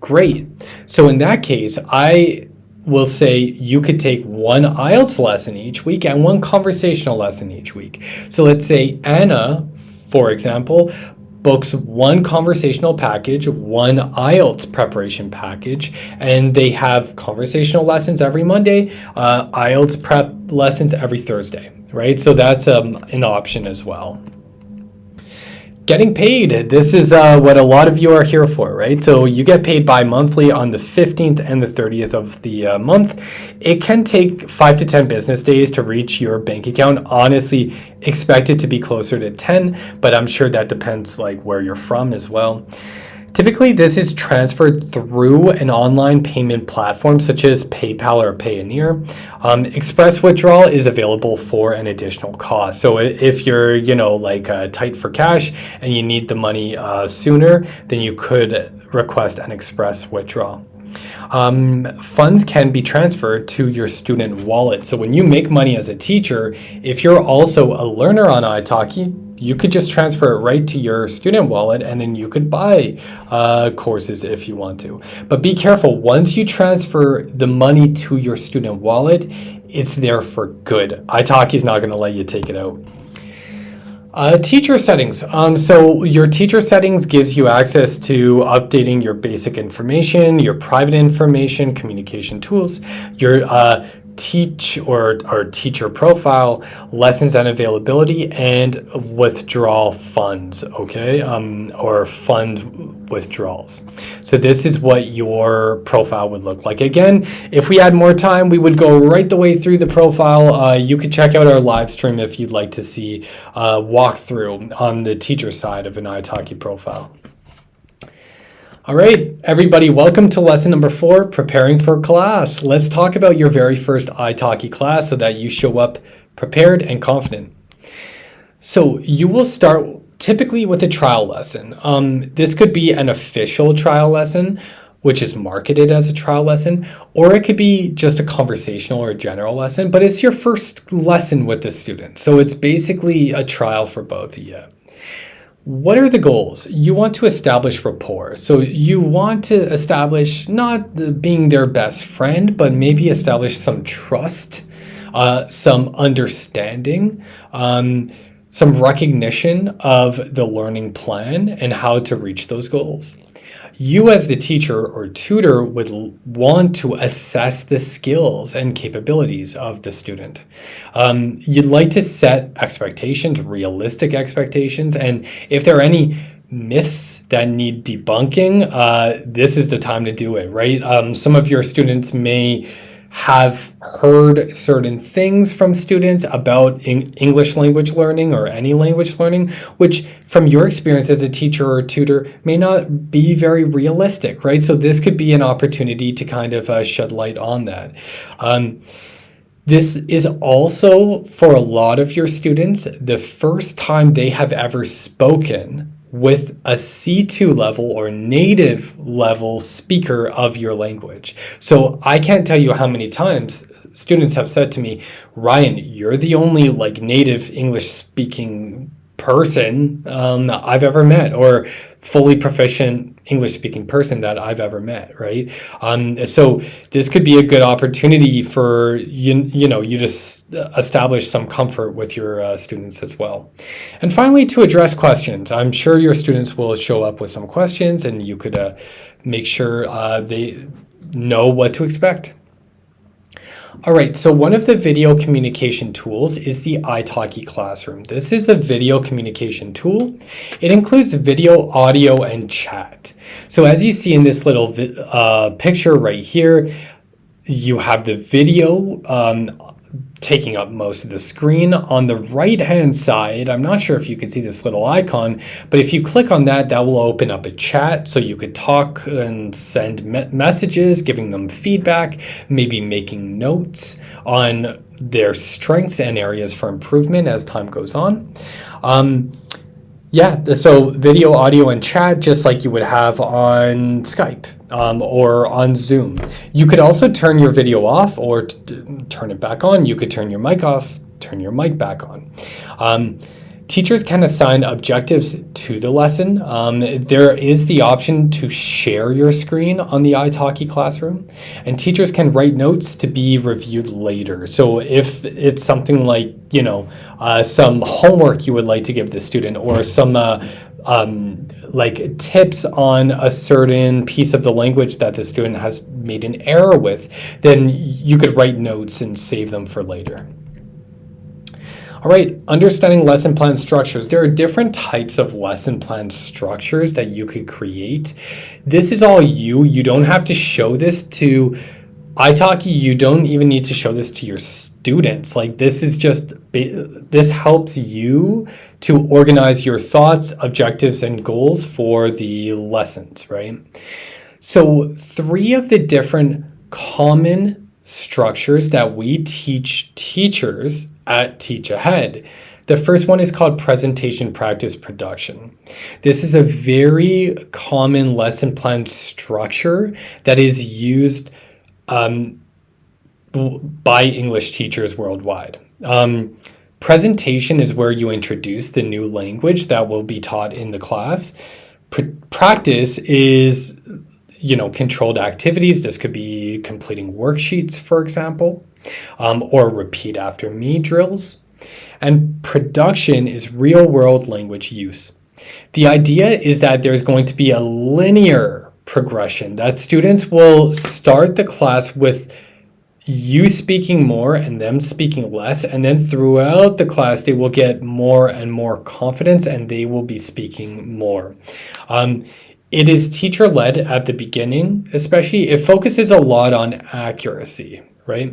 Great. So in that case, I will say you could take one IELTS lesson each week and one conversational lesson each week. So let's say Anna, for example, books one conversational package, one IELTS preparation package, and they have conversational lessons every Monday, IELTS prep lessons every Thursday, right? So that's an option as well. Getting paid, this is what a lot of you are here for, right? So you get paid bi-monthly on the 15th and the 30th of the month. It can take 5 to 10 business days to reach your bank account. Honestly, expect it to be closer to 10, but I'm sure that depends like where you're from as well. Typically, this is transferred through an online payment platform such as PayPal or Payoneer. Express withdrawal is available for an additional cost. So if you're, tight for cash and you need the money sooner, then you could request an express withdrawal. Funds can be transferred to your student wallet. So when you make money as a teacher, if you're also a learner on iTalki, you could just transfer it right to your student wallet, and then you could buy courses if you want to. But be careful, once you transfer the money to your student wallet, it's there for good. iTalki is not going to let you take it out. Teacher settings. So your teacher settings gives you access to updating your basic information, your private information, communication tools, your teach or teacher profile, lessons and availability, and withdrawal funds, okay, or fund withdrawals. So this is what your profile would look like. Again, if we had more time, we would go right the way through the profile. You could check out our live stream if you'd like to see walkthrough on the teacher side of an iTalki profile. All right, everybody, welcome to lesson number 4, preparing for class. Let's talk about your very first iTalki class so that you show up prepared and confident. So you will start typically with a trial lesson. This could be an official trial lesson, which is marketed as a trial lesson, or it could be just a conversational or a general lesson, but it's your first lesson with the student. So it's basically a trial for both of you. What are the goals? You want to establish rapport. So you want to establish not being their best friend, but maybe establish some trust, some understanding, some recognition of the learning plan and how to reach those goals. You as the teacher or tutor would want to assess the skills and capabilities of the student. You'd like to set expectations, realistic expectations, and if there are any myths that need debunking, this is the time to do it, right? Some of your students may have heard certain things from students about English language learning or any language learning, which from your experience as a teacher or tutor may not be very realistic, right? So this could be an opportunity to kind of shed light on that. This is also, for a lot of your students, the first time they have ever spoken with a C2 level or native level speaker of your language. So I can't tell you how many times students have said to me, Ryan, you're the only native English speaking person I've ever met, or fully proficient English speaking person that I've ever met, right? So this could be a good opportunity for you to establish some comfort with your students as well. And finally, to address questions. I'm sure your students will show up with some questions, and you could make sure they know what to expect. All right, so one of the video communication tools is the iTalki Classroom. This is a video communication tool. It includes video, audio, and chat. So as you see in this little picture right here, you have the video taking up most of the screen. On the right-hand side, I'm not sure if you can see this little icon, but if you click on that, that will open up a chat so you could talk and send messages, giving them feedback, maybe making notes on their strengths and areas for improvement as time goes on. So video, audio, and chat, just like you would have on Skype or on Zoom. You could also turn your video off or turn it back on. You could turn your mic off, turn your mic back on. Teachers can assign objectives to the lesson. There is the option to share your screen on the iTalki Classroom, and teachers can write notes to be reviewed later. So if it's something like, some homework you would like to give the student, or some tips on a certain piece of the language that the student has made an error with, then you could write notes and save them for later. All right, understanding lesson plan structures. There are different types of lesson plan structures that you could create. This is all you. You don't have to show this to iTalki. You don't even need to show this to your students. This helps you to organize your thoughts, objectives, and goals for the lessons, right? So 3 of the different common structures that we teach teachers at Teach Ahead. The first one is called presentation, practice, production. This is a very common lesson plan structure that is used by English teachers worldwide. Presentation is where you introduce the new language that will be taught in the class. Practice is controlled activities. This could be completing worksheets, for example, or repeat after me drills. And production is real-world language use. The idea is that there's going to be a linear progression, that students will start the class with you speaking more and them speaking less, and then throughout the class they will get more and more confidence and they will be speaking more. It is teacher-led at the beginning, especially. It focuses a lot on accuracy, right?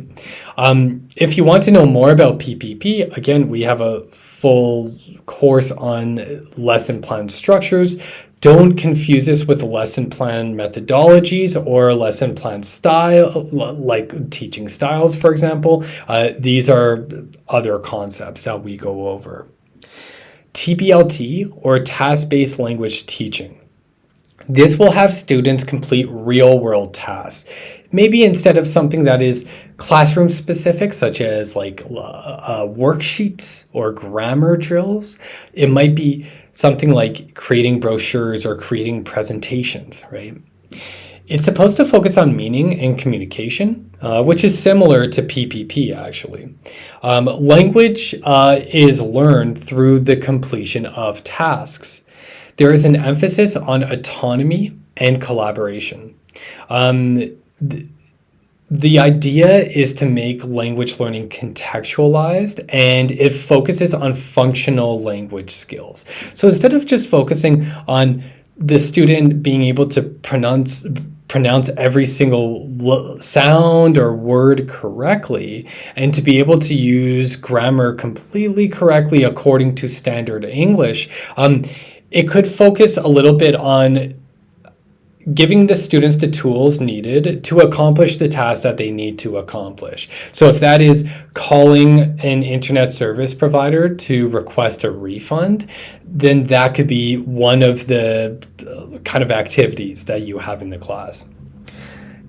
If you want to know more about PPP, again, we have a full course on lesson plan structures. Don't confuse this with lesson plan methodologies or lesson plan style, like teaching styles, for example. These are other concepts that we go over. TBLT, or task-based language teaching. This will have students complete real-world tasks. Maybe instead of something that is classroom specific, such as like worksheets or grammar drills, it might be something like creating brochures or creating presentations, right? It's supposed to focus on meaning and communication, which is similar to PPP actually. Language is learned through the completion of tasks. There is an emphasis on autonomy and collaboration. The idea is to make language learning contextualized, and it focuses on functional language skills. So instead of just focusing on the student being able to pronounce every single sound or word correctly, and to be able to use grammar completely correctly according to standard English, it could focus a little bit on giving the students the tools needed to accomplish the tasks that they need to accomplish. So if that is calling an internet service provider to request a refund, then that could be one of the kind of activities that you have in the class.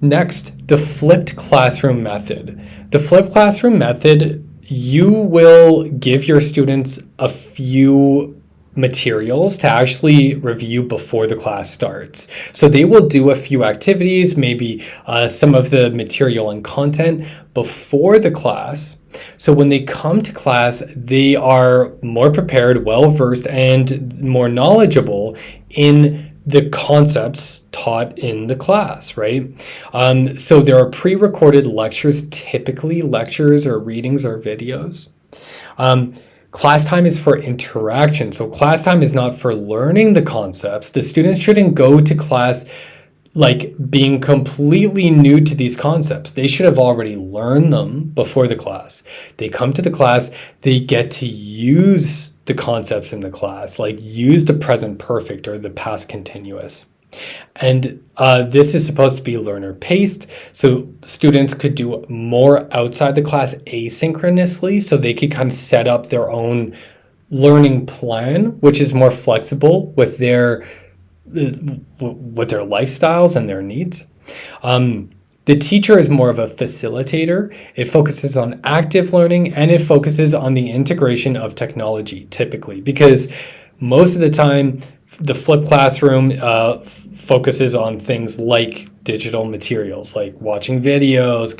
Next, the flipped classroom method. The flipped classroom method, you will give your students a few materials to actually review before the class starts. So they will do a few activities, maybe some of the material and content before the class. So when they come to class, they are more prepared, well-versed, and more knowledgeable in the concepts taught in the class, right? So there are pre-recorded lectures, typically lectures or readings or videos. Class time is for interaction. So class time is not for learning the concepts. The students shouldn't go to class like being completely new to these concepts. They should have already learned them before the class. They come to the class, they get to use the concepts in the class, like use the present perfect or the past continuous. And this is supposed to be learner paced, so students could do more outside the class asynchronously, so they could kind of set up their own learning plan, which is more flexible with their lifestyles and their needs. The teacher is more of a facilitator. It focuses on active learning, and it focuses on the integration of technology typically, because most of the time the flipped classroom focuses on things like digital materials, like watching videos,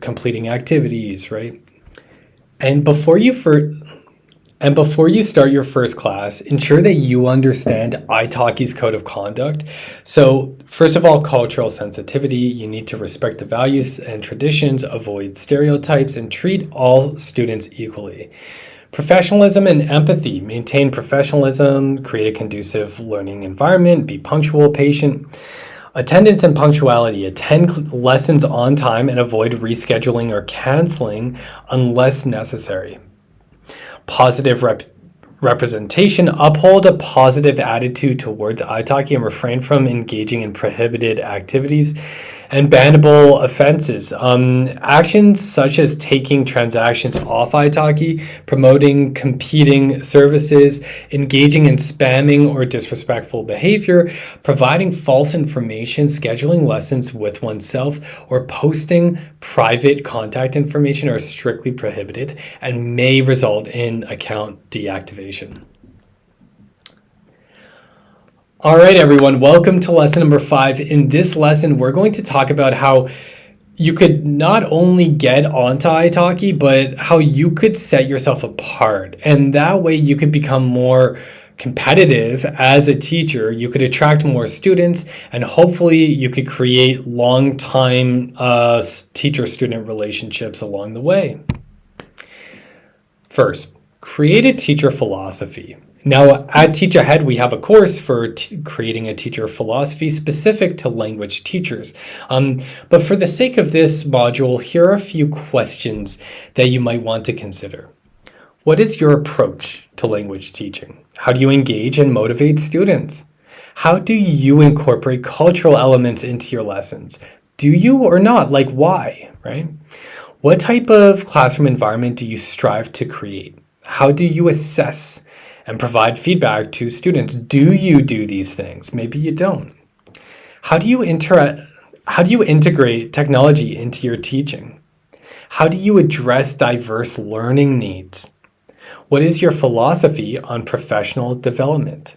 completing activities, right? And before you start your first class, ensure that you understand iTalki's code of conduct. So first of all, cultural sensitivity. You need to respect the values and traditions, avoid stereotypes, and treat all students equally. Professionalism and empathy. Maintain professionalism, create a conducive learning environment, be punctual, patient. Attendance and punctuality. Attend lessons on time and avoid rescheduling or canceling unless necessary. Positive representation. Uphold a positive attitude towards iTalki and refrain from engaging in prohibited activities. And bannable offenses. Actions such as taking transactions off iTalki, promoting competing services, engaging in spamming or disrespectful behavior, providing false information, scheduling lessons with oneself, or posting private contact information are strictly prohibited and may result in account deactivation. All right, everyone, welcome to lesson number 5. In this lesson, we're going to talk about how you could not only get onto iTalki, but how you could set yourself apart. And that way you could become more competitive as a teacher. You could attract more students, and hopefully you could create long-time teacher-student relationships along the way. First, create a teacher philosophy. Now, at Teach Ahead, we have a course for creating a teacher philosophy specific to language teachers. But for the sake of this module, here are a few questions that you might want to consider. What is your approach to language teaching? How do you engage and motivate students? How do you incorporate cultural elements into your lessons? Do you or not? Like, why, right? What type of classroom environment do you strive to create? How do you assess and provide feedback to students? Do you do these things? Maybe you don't. How do you integrate technology into your teaching? How do you address diverse learning needs? What is your philosophy on professional development?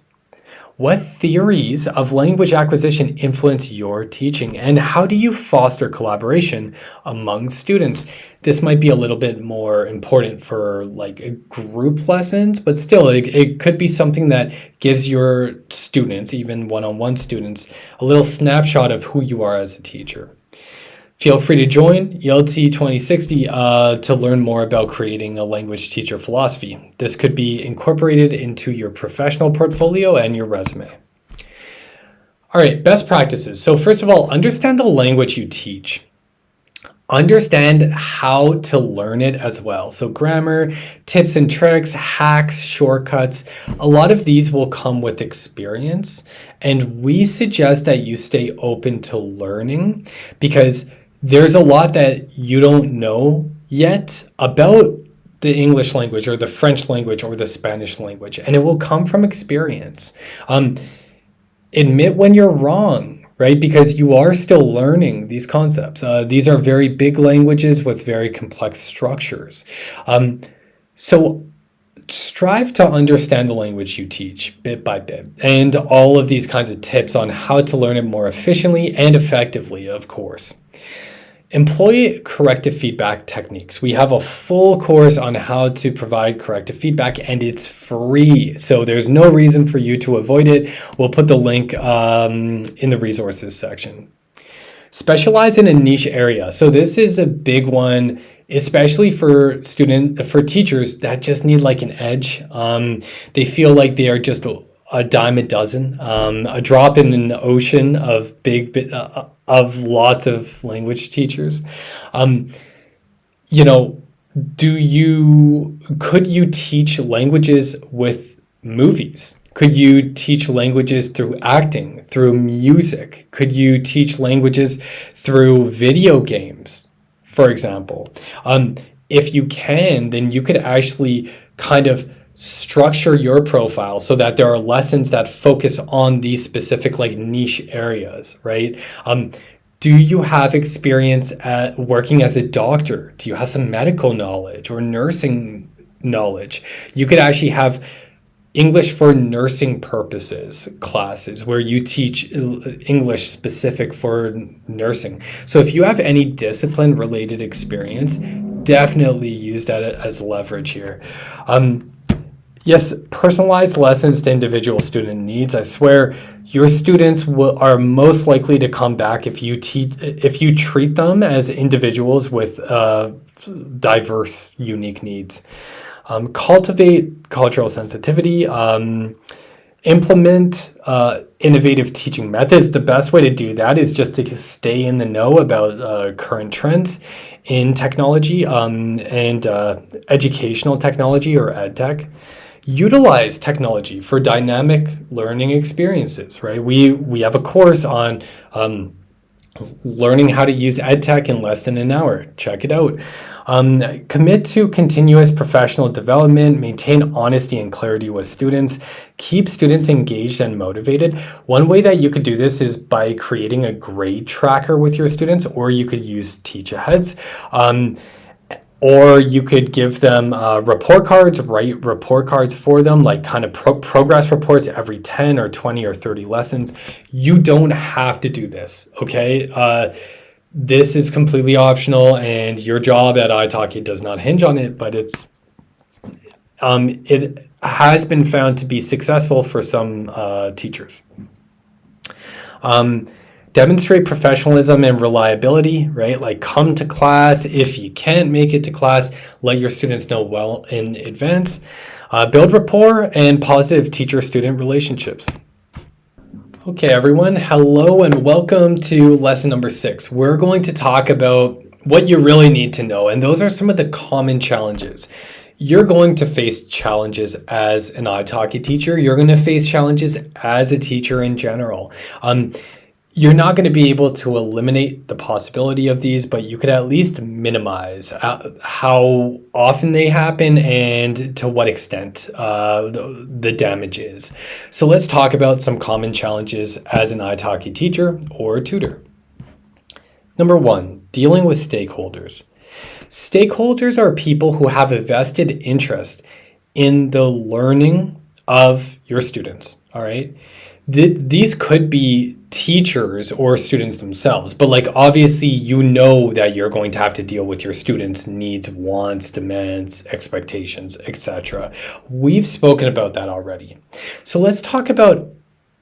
What theories of language acquisition influence your teaching, and how do you foster collaboration among students? This might be a little bit more important for like group lessons, but still it could be something that gives your students, even one-on-one students, a little snapshot of who you are as a teacher. Feel free to join ELT 2060 to learn more about creating a language teacher philosophy. This could be incorporated into your professional portfolio and your resume. All right, best practices. So first of all, understand the language you teach. Understand how to learn it as well. So grammar, tips and tricks, hacks, shortcuts, a lot of these will come with experience. And we suggest that you stay open to learning because there's a lot that you don't know yet about the English language or the French language or the Spanish language, and it will come from experience. Admit when you're wrong, right? Because you are still learning these concepts. These are very big languages with very complex structures. So strive to understand the language you teach bit by bit, and all of these kinds of tips on how to learn it more efficiently and effectively, of course. Employ corrective feedback techniques. We have a full course on how to provide corrective feedback, and it's free. So there's no reason for you to avoid it. We'll put the link in the resources section. Specialize in a niche area. So this is a big one, especially for teachers that just need like an edge. They feel like they are just a dime a dozen, a drop in an ocean of of lots of language teachers. Could you teach languages with movies? Could you teach languages through acting, through music? Could you teach languages through video games, for example? If you can, then you could actually kind of structure your profile so that there are lessons that focus on these specific like niche areas, right? Do you have experience at working as a doctor? Do you have some medical knowledge or nursing knowledge? You could actually have English for nursing purposes classes where you teach English specific for nursing. So if you have any discipline related experience, definitely use that as leverage here. Yes, personalized lessons to individual student needs. I swear your students are most likely to come back if you treat them as individuals with diverse, unique needs. Cultivate cultural sensitivity. Implement innovative teaching methods. The best way to do that is just to stay in the know about current trends in technology and educational technology or ed tech. Utilize technology for dynamic learning experiences, right? We have a course on learning how to use EdTech in less than an hour. Check it out. Commit to continuous professional development, maintain honesty and clarity with students, keep students engaged and motivated. One way that you could do this is by creating a grade tracker with your students, or you could use Teach Aheads. Or you could give them report cards, write report cards for them, like kind of progress reports every 10 or 20 or 30 lessons. You don't have to do this, okay? This is completely optional, and your job at iTalki does not hinge on it, but it has been found to be successful for some teachers. Demonstrate professionalism and reliability, right? Like, come to class. If you can't make it to class, let your students know well in advance. Build rapport and positive teacher-student relationships. Okay, everyone, hello and welcome to lesson number 6. We're going to talk about what you really need to know, and those are some of the common challenges. You're going to face challenges as an iTalki teacher. You're going to face challenges as a teacher in general. You're not going to be able to eliminate the possibility of these, but you could at least minimize how often they happen and to what extent the damage is. So let's talk about some common challenges as an iTalki teacher or tutor. Number 1, dealing with stakeholders. Stakeholders are people who have a vested interest in the learning of your students, all right? These could be teachers or students themselves, but like, obviously you know that you're going to have to deal with your students' needs, wants, demands, expectations, etc. We've spoken about that already. So let's talk about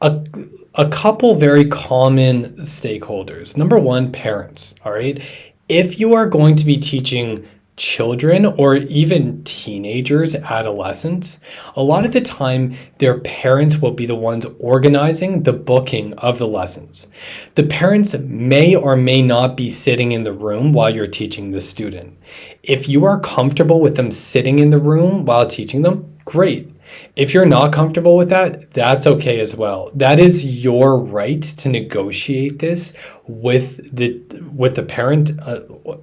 a couple very common stakeholders. Number 1, parents, all right? If you are going to be teaching children or even teenagers, adolescents, a lot of the time their parents will be the ones organizing the booking of the lessons. The parents may or may not be sitting in the room while you're teaching the student. If you are comfortable with them sitting in the room while teaching them, great. If you're not comfortable with that, that's okay as well. That is your right to negotiate this with the parent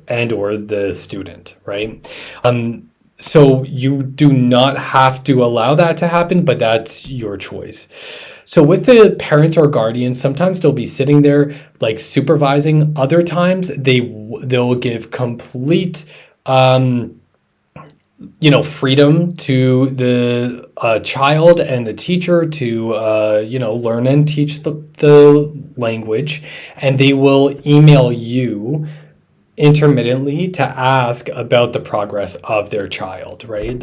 and or the student, right? So you do not have to allow that to happen, but that's your choice. So with the parents or guardians, sometimes they'll be sitting there like supervising. Other times they'll give complete freedom to the child and the teacher to learn and teach the language, and they will email you intermittently to ask about the progress of their child, right?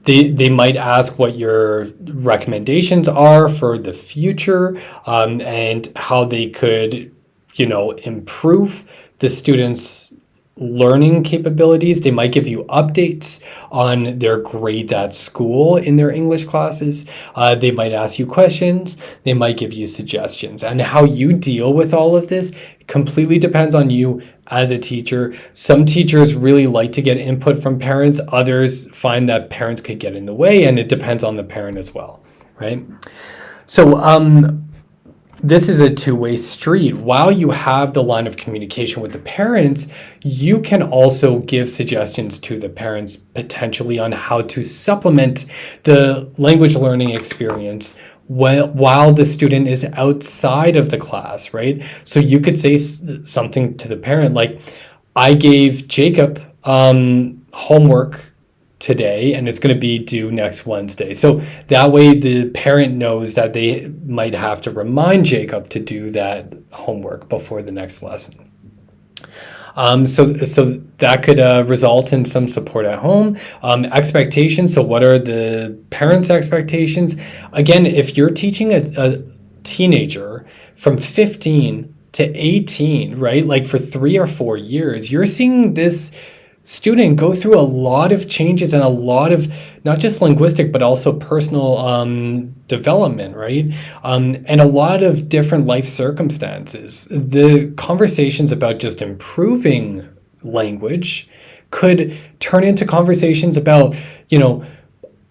They might ask what your recommendations are for the future, and how they could improve the students' learning capabilities. They might give you updates on their grades at school in their English classes. They might ask you questions. They might give you suggestions. And how you deal with all of this completely depends on you as a teacher. Some teachers really like to get input from parents. Others find that parents could get in the way, and it depends on the parent as well, right? So this is a two-way street. While you have the line of communication with the parents, you can also give suggestions to the parents potentially on how to supplement the language learning experience while the student is outside of the class, right? So you could say something to the parent like, I gave Jacob homework today, and it's going to be due next Wednesday. So that way the parent knows that they might have to remind Jacob to do that homework before the next lesson. So that could result in some support at home. Expectations. So what are the parents' expectations? Again, if you're teaching a teenager from 15 to 18, right? Like for 3 or 4 years, you're seeing this student go through a lot of changes and a lot of not just linguistic but also personal development, right? And a lot of different life circumstances. The conversations about just improving language could turn into conversations about,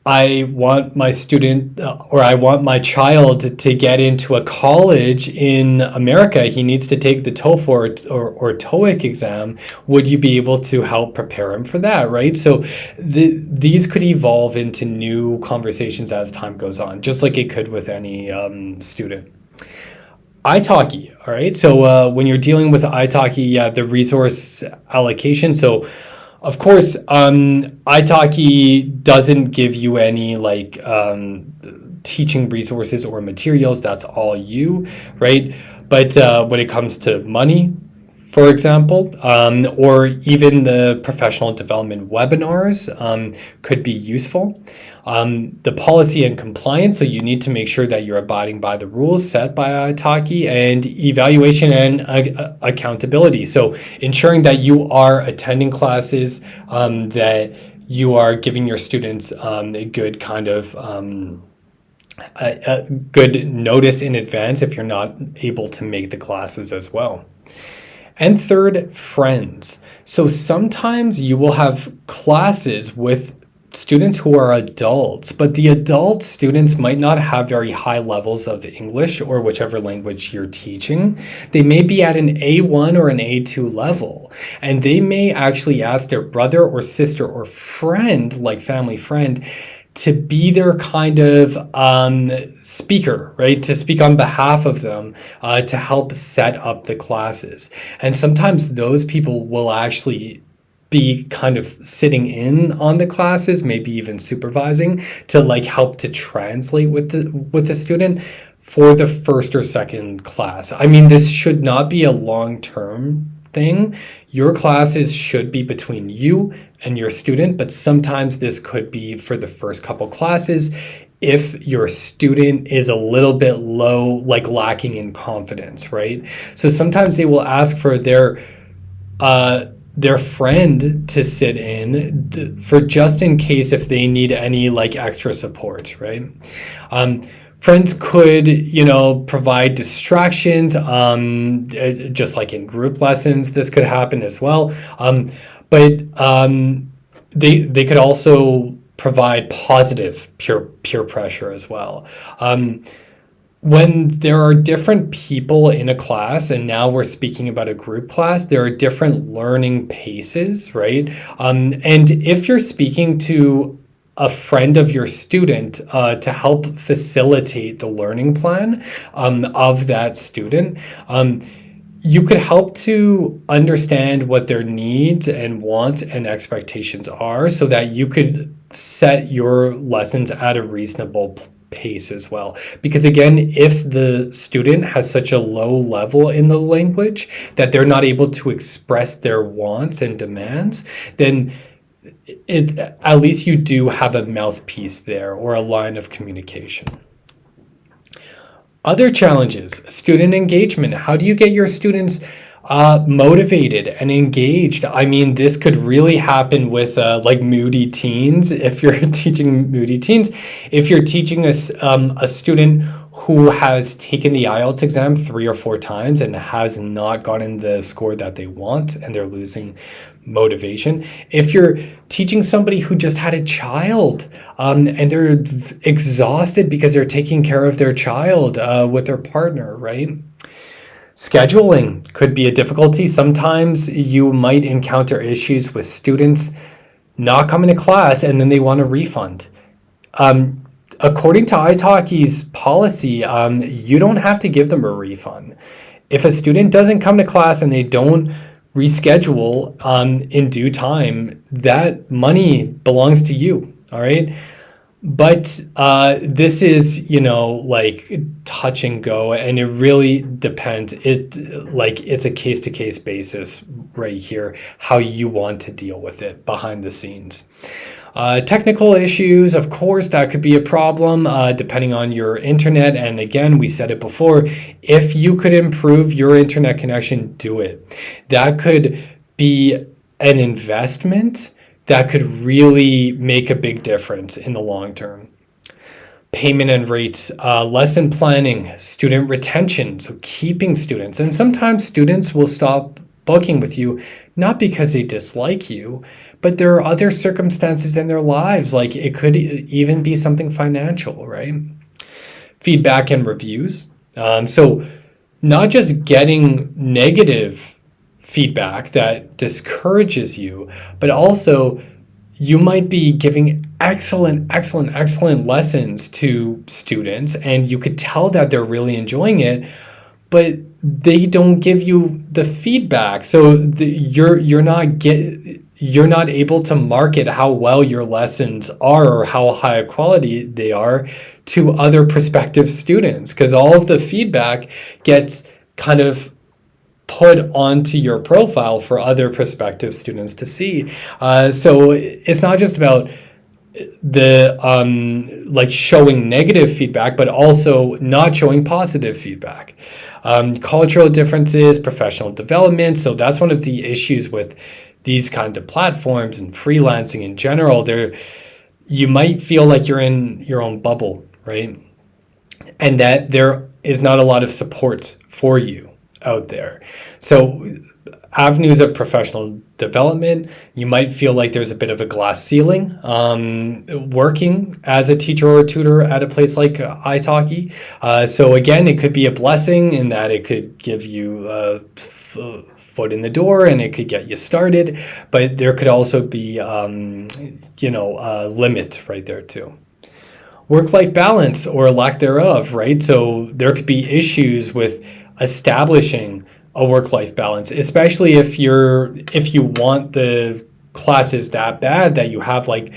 I want my student or I want my child to get into a college in America. He needs to take the TOEFL or TOEIC exam. Would you be able to help prepare him for that, right? So these could evolve into new conversations as time goes on, just like it could with any student. iTalki, all right? So when you're dealing with iTalki, the resource allocation. So of course, iTalki doesn't give you any teaching resources or materials. That's all you, right? But when it comes to money, for example, or even the professional development webinars could be useful. The policy and compliance, so you need to make sure that you're abiding by the rules set by iTalki, and evaluation and accountability. So ensuring that you are attending classes, that you are giving your students a good kind of a good notice in advance if you're not able to make the classes as well. And third, friends. So sometimes you will have classes with students who are adults, but the adult students might not have very high levels of English or whichever language you're teaching. They may be at an A1 or an A2 level, and they may actually ask their brother or sister or friend, like family friend, to be their kind of speaker, right? To speak on behalf of them, to help set up the classes. And sometimes those people will actually be kind of sitting in on the classes, maybe even supervising, to like help to translate with the student for the first or second class. I mean, this should not be a long-term thing. Your classes should be between you and your student, but sometimes this could be for the first couple classes if your student is a little bit low, like lacking in confidence, right? So sometimes they will ask for their friend to sit in for just in case if they need any like extra support, right? Friends could, provide distractions, just like in group lessons, this could happen as well. But they could also provide positive peer pressure as well. When there are different people in a class, and now we're speaking about a group class, there are different learning paces, right? And if you're speaking to a friend of your student to help facilitate the learning plan of that student, you could help to understand what their needs and wants and expectations are so that you could set your lessons at a reasonable pace as well. Because again, if the student has such a low level in the language that they're not able to express their wants and demands, then at least you do have a mouthpiece there or a line of communication. Other challenges, student engagement. How do you get your students motivated and engaged? I mean, this could really happen with like moody teens. If you're teaching moody teens, if you're teaching a student who has taken the IELTS exam 3 or 4 times and has not gotten the score that they want and they're losing motivation. If you're teaching somebody who just had a child and they're exhausted because they're taking care of their child with their partner, right? Scheduling could be a difficulty. Sometimes you might encounter issues with students not coming to class and then they want a refund. According to iTalki's policy, you don't have to give them a refund. If a student doesn't come to class and they don't reschedule in due time, that money belongs to you, all right? But this is, like touch and go, and it really depends. It's a case-to-case basis right here, how you want to deal with it behind the scenes. Technical issues, of course, that could be a problem depending on your internet. And again, we said it before, if you could improve your internet connection, do it. That could be an investment that could really make a big difference in the long term. Payment and rates, lesson planning, student retention, so keeping students. And sometimes students will stop booking with you, not because they dislike you, but there are other circumstances in their lives, like it could even be something financial, right? Feedback and reviews. So not just getting negative feedback that discourages you, but also you might be giving excellent lessons to students, and you could tell that they're really enjoying it, but they don't give you the feedback. So you're not able to market how well your lessons are or how high quality they are to other prospective students, because all of the feedback gets kind of put onto your profile for other prospective students to see. So it's not just about the like showing negative feedback, but also not showing positive feedback. Cultural differences, professional development. So that's one of the issues with these kinds of platforms and freelancing in general. You might feel like you're in your own bubble, right? And that there is not a lot of support for you out there. So avenues of professional development, you might feel like there's a bit of a glass ceiling working as a teacher or a tutor at a place like iTalki. So again, it could be a blessing in that it could give you a foot in the door and it could get you started, but there could also be a limit right there too. Work-life balance or lack thereof, right? So there could be issues with establishing a work-life balance, especially if you want the classes that bad that you have like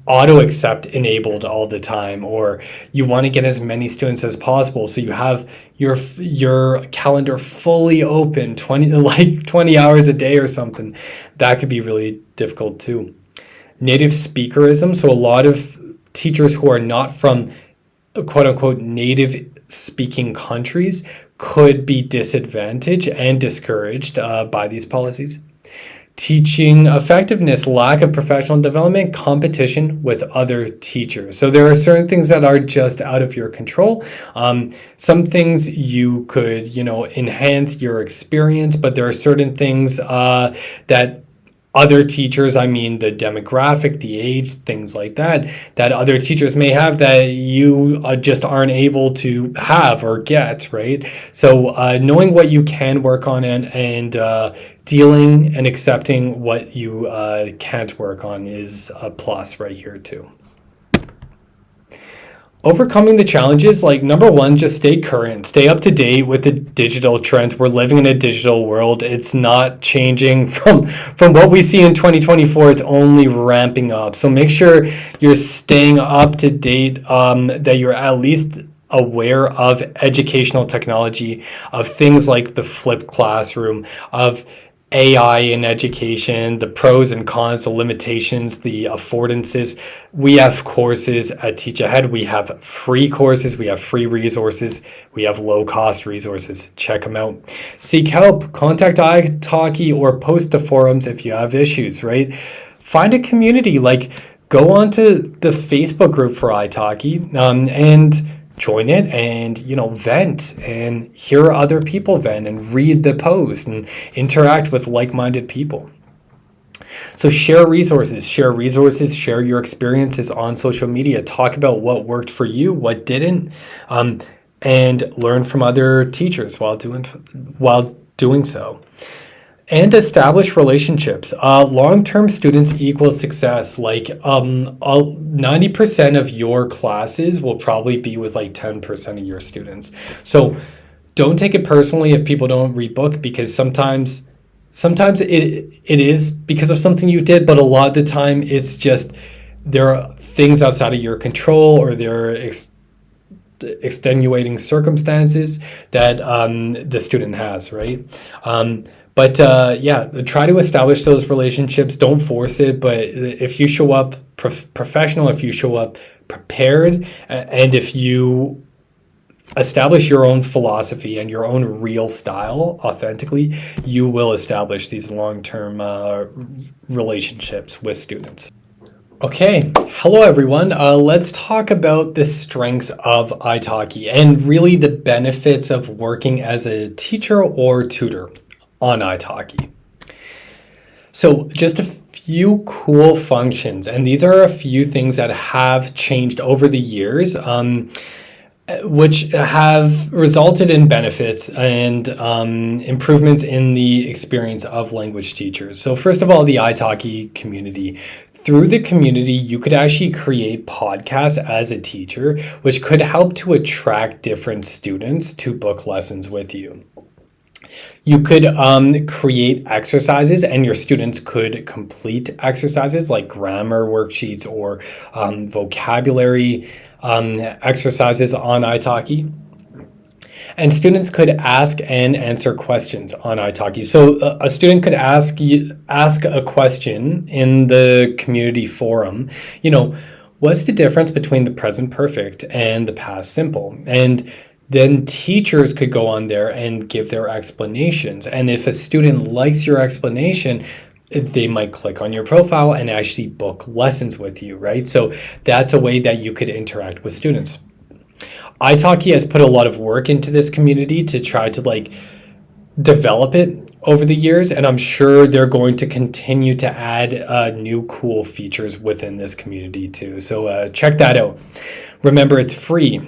auto accept enabled all the time, or you want to get as many students as possible, so you have your calendar fully open 20 hours a day or something. That could be really difficult too. Native speakerism, so a lot of teachers who are not from quote unquote native speaking countries could be disadvantaged and discouraged by these policies. Teaching effectiveness, lack of professional development, competition with other teachers. So there are certain things that are just out of your control. Some things you could, enhance your experience, but there are certain things that other teachers, I mean the demographic, the age, things like that other teachers may have that you just aren't able to have or get, right? So knowing what you can work on and dealing and accepting what you can't work on is a plus right here too. Overcoming the challenges, like number one, just stay current, stay up to date with the digital trends. We're living in a digital world. It's not changing from what we see in 2024. It's only ramping up. So make sure you're staying up to date, that you're at least aware of educational technology, of things like the flipped classroom, of AI in education, the pros and cons, the limitations, the affordances. We have courses at Teach Ahead. We have free courses. We have free resources. We have low-cost resources. Check them out. Seek help. Contact iTalki or post to forums if you have issues, right? Find a community. Like, go onto the Facebook group for iTalki and join it and vent and hear other people vent and read the post and interact with like-minded people. So share resources, share your experiences on social media. Talk about what worked for you, what didn't, and learn from other teachers while doing so. And establish relationships. Long-term students equal success. Like 90% of your classes will probably be with like 10% of your students. So don't take it personally if people don't rebook, because sometimes it is because of something you did, but a lot of the time it's just there are things outside of your control, or there are extenuating circumstances that the student has, right? But try to establish those relationships. Don't force it, but if you show up professional, if you show up prepared, and if you establish your own philosophy and your own real style authentically, you will establish these long-term relationships with students. Okay, hello everyone. Let's talk about the strengths of iTalki and really the benefits of working as a teacher or tutor on iTalki. So just a few cool functions, and these are a few things that have changed over the years, which have resulted in benefits and improvements in the experience of language teachers. So first of all, the iTalki community. Through the community, you could actually create podcasts as a teacher, which could help to attract different students to book lessons with you. You could create exercises, and your students could complete exercises like grammar worksheets or vocabulary exercises on iTalki. And students could ask and answer questions on iTalki. So a student could ask a question in the community forum, what's the difference between the present perfect and the past simple? And then teachers could go on there and give their explanations. And if a student likes your explanation, they might click on your profile and actually book lessons with you, right? So that's a way that you could interact with students. iTalki has put a lot of work into this community to try to develop it over the years, and I'm sure they're going to continue to add new cool features within this community too. So check that out. Remember, it's free.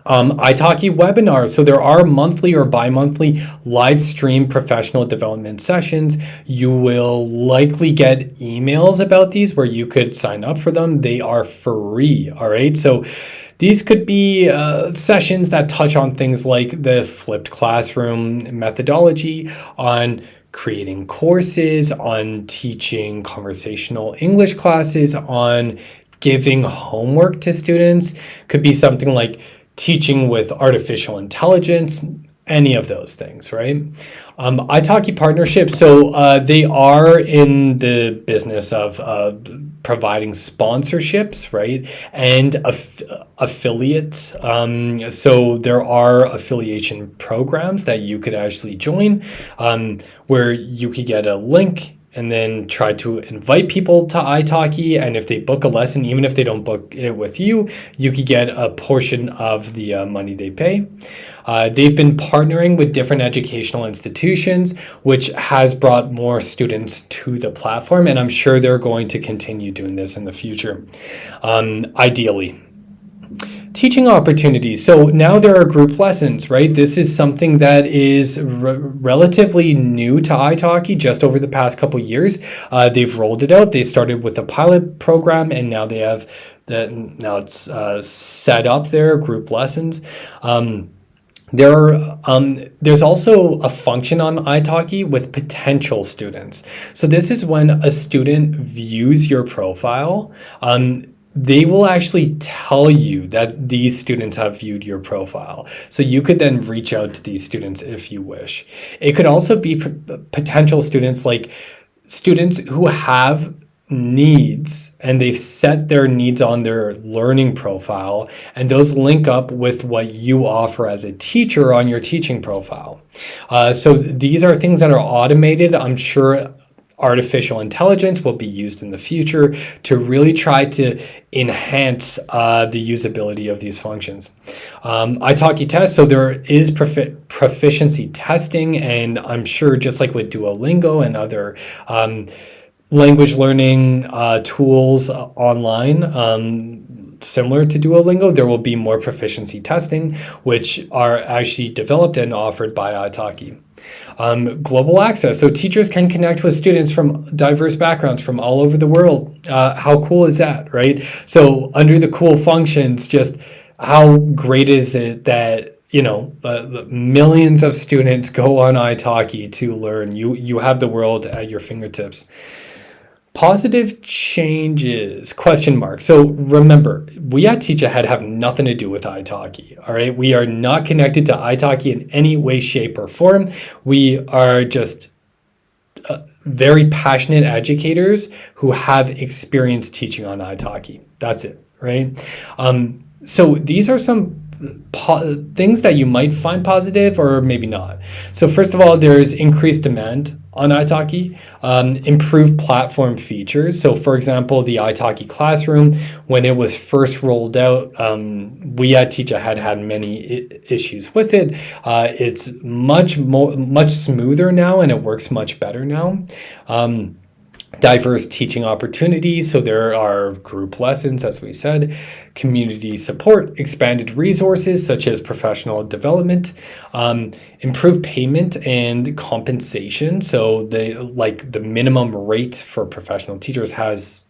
iTalki webinars. So there are monthly or bi-monthly live stream professional development sessions. You will likely get emails about these where you could sign up for them. They are free. All right. So these could be sessions that touch on things like the flipped classroom methodology, on creating courses, on teaching conversational English classes, on giving homework to students. Could be something like teaching with artificial intelligence, any of those things, right? iTalki partnerships, so they are in the business of providing sponsorships, right? And affiliates. So there are affiliation programs that you could actually join, where you could get a link and then try to invite people to iTalki. And if they book a lesson, even if they don't book it with you, you could get a portion of the money they pay. They've been partnering with different educational institutions, which has brought more students to the platform. And I'm sure they're going to continue doing this in the future, ideally. Teaching opportunities. So now there are group lessons, right? This is something that is relatively new to iTalki just over the past couple years. They've rolled it out. They started with a pilot program, and now they have now it's set up their group lessons. There's also a function on iTalki with potential students. So this is when a student views your profile. They will actually tell you that these students have viewed your profile. So you could then reach out to these students if you wish. It could also be potential students, like students who have needs and they've set their needs on their learning profile, and those link up with what you offer as a teacher on your teaching profile. So these are things that are automated. I'm sure artificial intelligence will be used in the future to really try to enhance the usability of these functions. iTalki test, so there is proficiency testing, and I'm sure just like with Duolingo and other language learning tools online, similar to Duolingo, there will be more proficiency testing, which are actually developed and offered by iTalki. Global access, so teachers can connect with students from diverse backgrounds from all over the world. How cool is that, right? So under the cool functions, just how great is it that millions of students go on iTalki to learn. You have the world at your fingertips. Positive changes, question mark. So remember, we at Teach Ahead have nothing to do with iTalki, all right? We are not connected to iTalki in any way, shape, or form. We are just very passionate educators who have experience teaching on iTalki. That's it, right? So these are some things that you might find positive or maybe not. So first of all, there's increased demand on iTalki, improved platform features. So for example, the iTalki Classroom, when it was first rolled out, we at Teach Ahead had many issues with it. It's much smoother now, and it works much better now. Diverse teaching opportunities, so there are group lessons, as we said, community support, expanded resources such as professional development, improved payment and compensation. So the minimum rate for professional teachers has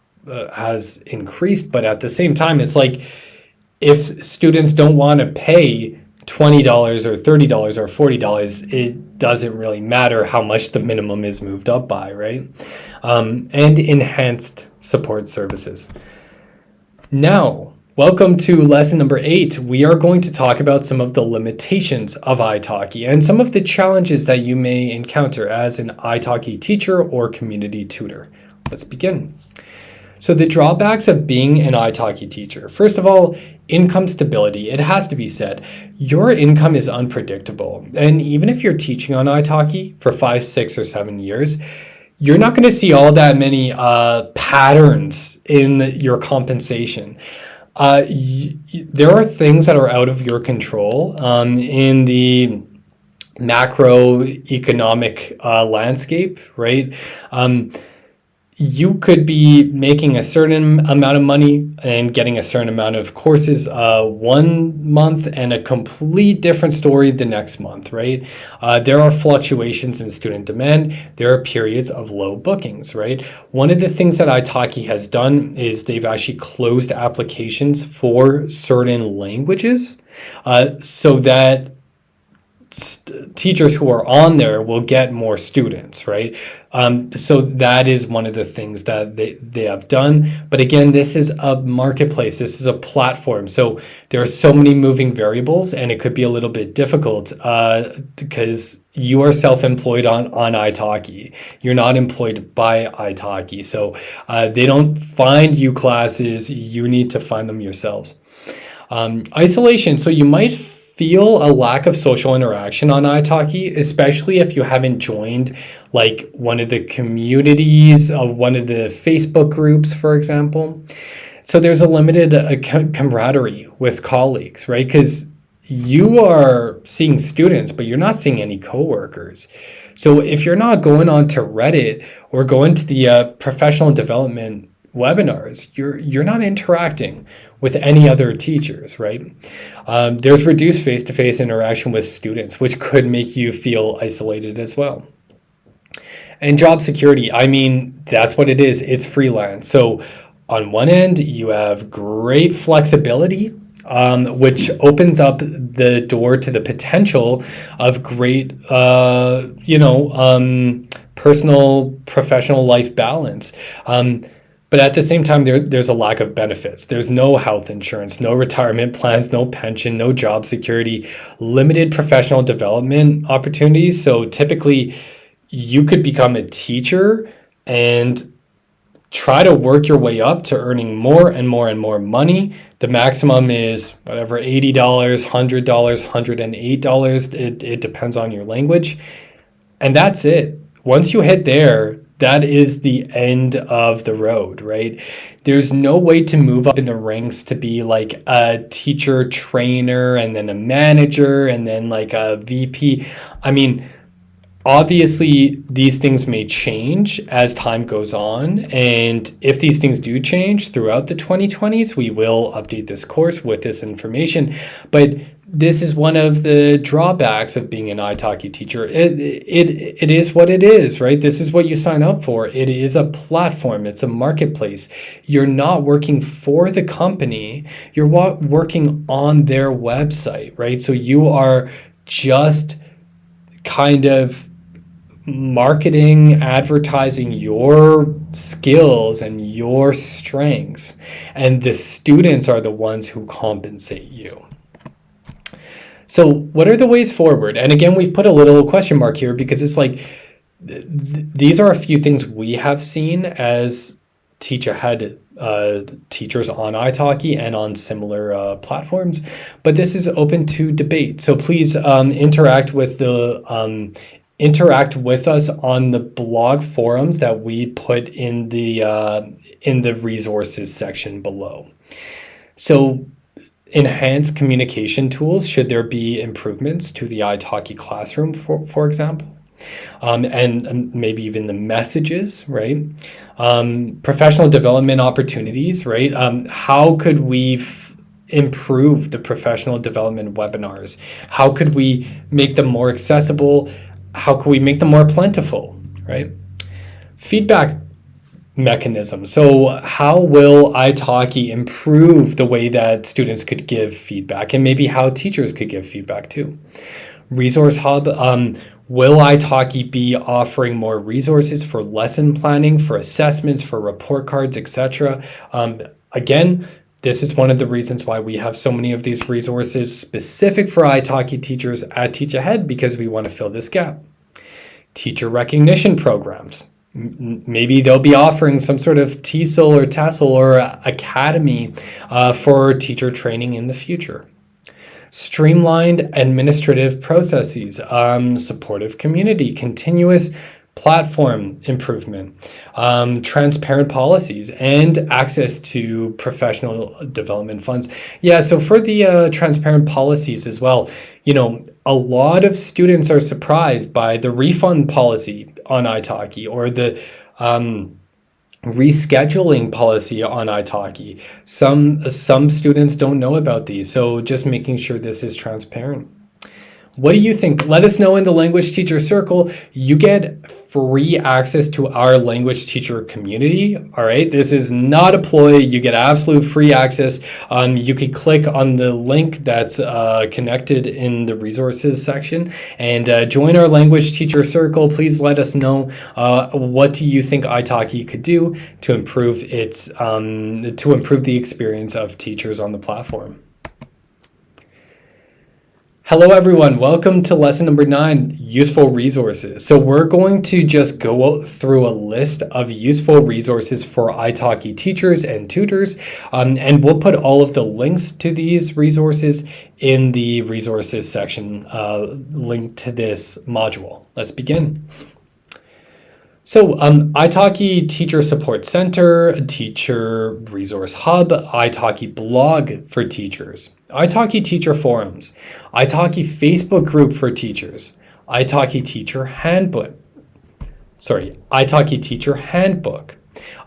increased, but at the same time, it's like if students don't want to pay $20 or $30 or $40, it doesn't really matter how much the minimum is moved up by, right? And enhanced support services. Now, Welcome to lesson number 8. We are going to talk about some of the limitations of iTalki and some of the challenges that you may encounter as an iTalki teacher or community tutor. Let's begin. So the drawbacks of being an iTalki teacher. First of all, income stability. It has to be said, your income is unpredictable. And even if you're teaching on iTalki for 5, 6, or 7 years, you're not going to see all that many patterns in your compensation. There are things that are out of your control in the macroeconomic landscape, right? You could be making a certain amount of money and getting a certain amount of courses one month and a complete different story the next month, right? There are fluctuations in student demand. There are periods of low bookings, right? One of the things that iTalki has done is they've actually closed applications for certain languages so that teachers who are on there will get more students, right? So that is one of the things that they have done. But again, this is a marketplace. This is a platform. So there are so many moving variables, and it could be a little bit difficult because you are self-employed on iTalki. You're not employed by iTalki. So they don't find you classes. You need to find them yourselves. Isolation. So you might feel a lack of social interaction on iTalki, especially if you haven't joined like one of the communities of one of the Facebook groups, for example. So there's a limited camaraderie with colleagues, right? Because you are seeing students, but you're not seeing any coworkers. So if you're not going on to Reddit or going to the professional development webinars, you're not interacting with any other teachers, right? There's reduced face-to-face interaction with students, which could make you feel isolated as well. And job security, I mean, that's what it is. It's freelance. So on one end, you have great flexibility, which opens up the door to the potential of great, personal, professional life balance. But at the same time, there's a lack of benefits. There's no health insurance, no retirement plans, no pension, no job security, limited professional development opportunities. So typically, you could become a teacher and try to work your way up to earning more and more and more money. The maximum is whatever, $80, $100, $108. It depends on your language. And that's it. Once you hit there, that is the end of the road, right? There's no way to move up in the ranks to be like a teacher trainer and then a manager and then like a VP. I mean, obviously these things may change as time goes on. And if these things do change throughout the 2020s, we will update this course with this information. But this is one of the drawbacks of being an iTalki teacher. It is what it is, right? This is what you sign up for. It is a platform. It's a marketplace. You're not working for the company. You're working on their website, right? So you are just kind of marketing, advertising your skills and your strengths. And the students are the ones who compensate you. So what are the ways forward? And again, we've put a little question mark here because it's like, these are a few things we have seen as teach-ahead teachers on iTalki and on similar platforms, but this is open to debate. So please interact with us on the blog forums that we put in the resources section below. So enhanced communication tools, should there be improvements to the iTalki classroom, for example, and maybe even the messages, right? Professional development opportunities, right? How could we improve the professional development webinars? How could we make them more accessible? How can we make them more plentiful, right? Feedback mechanism. So how will iTalki improve the way that students could give feedback, and maybe how teachers could give feedback too? Resource hub. Will iTalki be offering more resources for lesson planning, for assessments, for report cards, etc.? Again, This is one of the reasons why we have so many of these resources specific for iTalki teachers at Teach Ahead, because we want to fill this gap. Teacher recognition programs. Maybe they'll be offering some sort of TESOL or TESOL or academy for teacher training in the future. Streamlined administrative processes, supportive community, continuous platform improvement, transparent policies, and access to professional development funds. Yeah, so for the transparent policies as well, a lot of students are surprised by the refund policy on iTalki or the rescheduling policy on iTalki. Some students don't know about these, so just making sure this is transparent. What do you think? Let us know in the Language Teacher Circle. You get free access to our language teacher community. All right, this is not a ploy. You get absolute free access. You can click on the link that's connected in the resources section and join our Language Teacher Circle. Please let us know what do you think iTalki could do to improve the experience of teachers on the platform. Hello everyone, welcome to lesson number 9, useful resources. So we're going to just go through a list of useful resources for iTalki teachers and tutors, and we'll put all of the links to these resources in the resources section linked to this module. Let's begin. So iTalki Teacher Support Center, Teacher Resource Hub, iTalki Blog for teachers, iTalki Teacher Forums, iTalki Facebook group for teachers, iTalki Teacher Handbook, iTalki Teacher Handbook,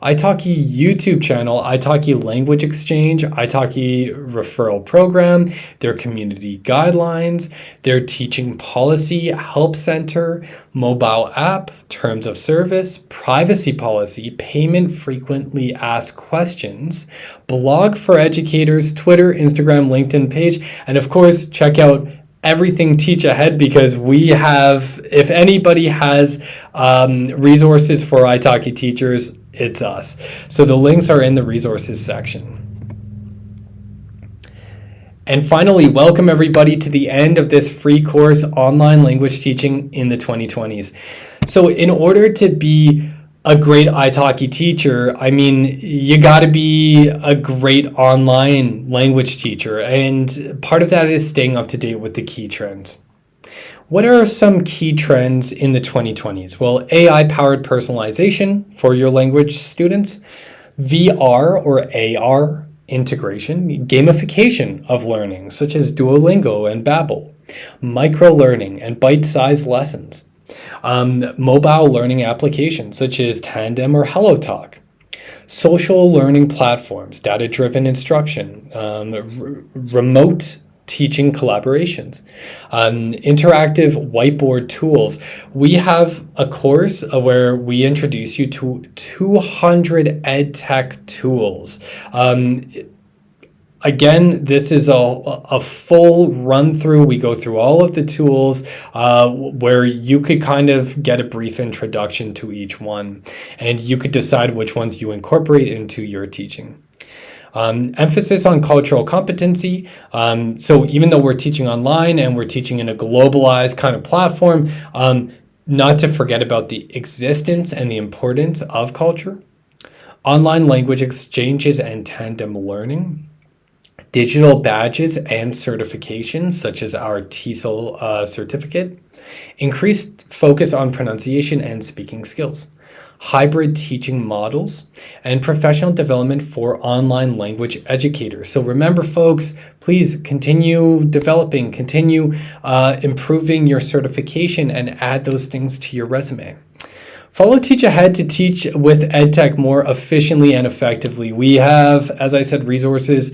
iTalki YouTube channel, iTalki Language Exchange, iTalki Referral Program, their community guidelines, their teaching policy help center, mobile app, terms of service, privacy policy, payment frequently asked questions, blog for educators, Twitter, Instagram, LinkedIn page, and of course, check out everything Teach Ahead, because we have, if anybody has resources for iTalki teachers, it's us. So the links are in the resources section. And finally, welcome everybody to the end of this free course, Online Language Teaching in the 2020s. So in order to be a great iTalki teacher, you got to be a great online language teacher. And part of that is staying up to date with the key trends. What are some key trends in the 2020s? Well, AI-powered personalization for your language students, VR or AR integration, gamification of learning, such as Duolingo and Babbel, micro-learning and bite-sized lessons, mobile learning applications, such as Tandem or HelloTalk, social learning platforms, data-driven instruction, remote teaching collaborations, interactive whiteboard tools. We have a course where we introduce you to 200 EdTech tools. Again, this is a full run through. We go through all of the tools where you could kind of get a brief introduction to each one, and you could decide which ones you incorporate into your teaching. Emphasis on cultural competency. So even though we're teaching online and we're teaching in a globalized kind of platform, not to forget about the existence and the importance of culture. Online language exchanges and tandem learning. Digital badges and certifications, such as our TESOL certificate. Increased focus on pronunciation and speaking skills. Hybrid teaching models, and professional development for online language educators. So remember, folks, please continue developing, continue improving your certification, and add those things to your resume. Follow Teach Ahead to teach with EdTech more efficiently and effectively. We have, as I said, resources,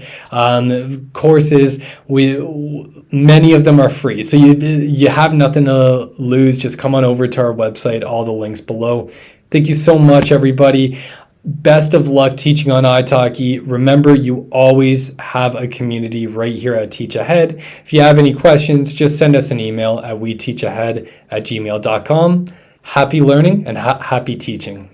courses. Many of them are free, so you have nothing to lose. Just come on over to our website, all the links below. Thank you so much, everybody. Best of luck teaching on iTalki. Remember, you always have a community right here at Teach Ahead. If you have any questions, just send us an email at weteachahead@gmail.com. Happy learning and happy teaching.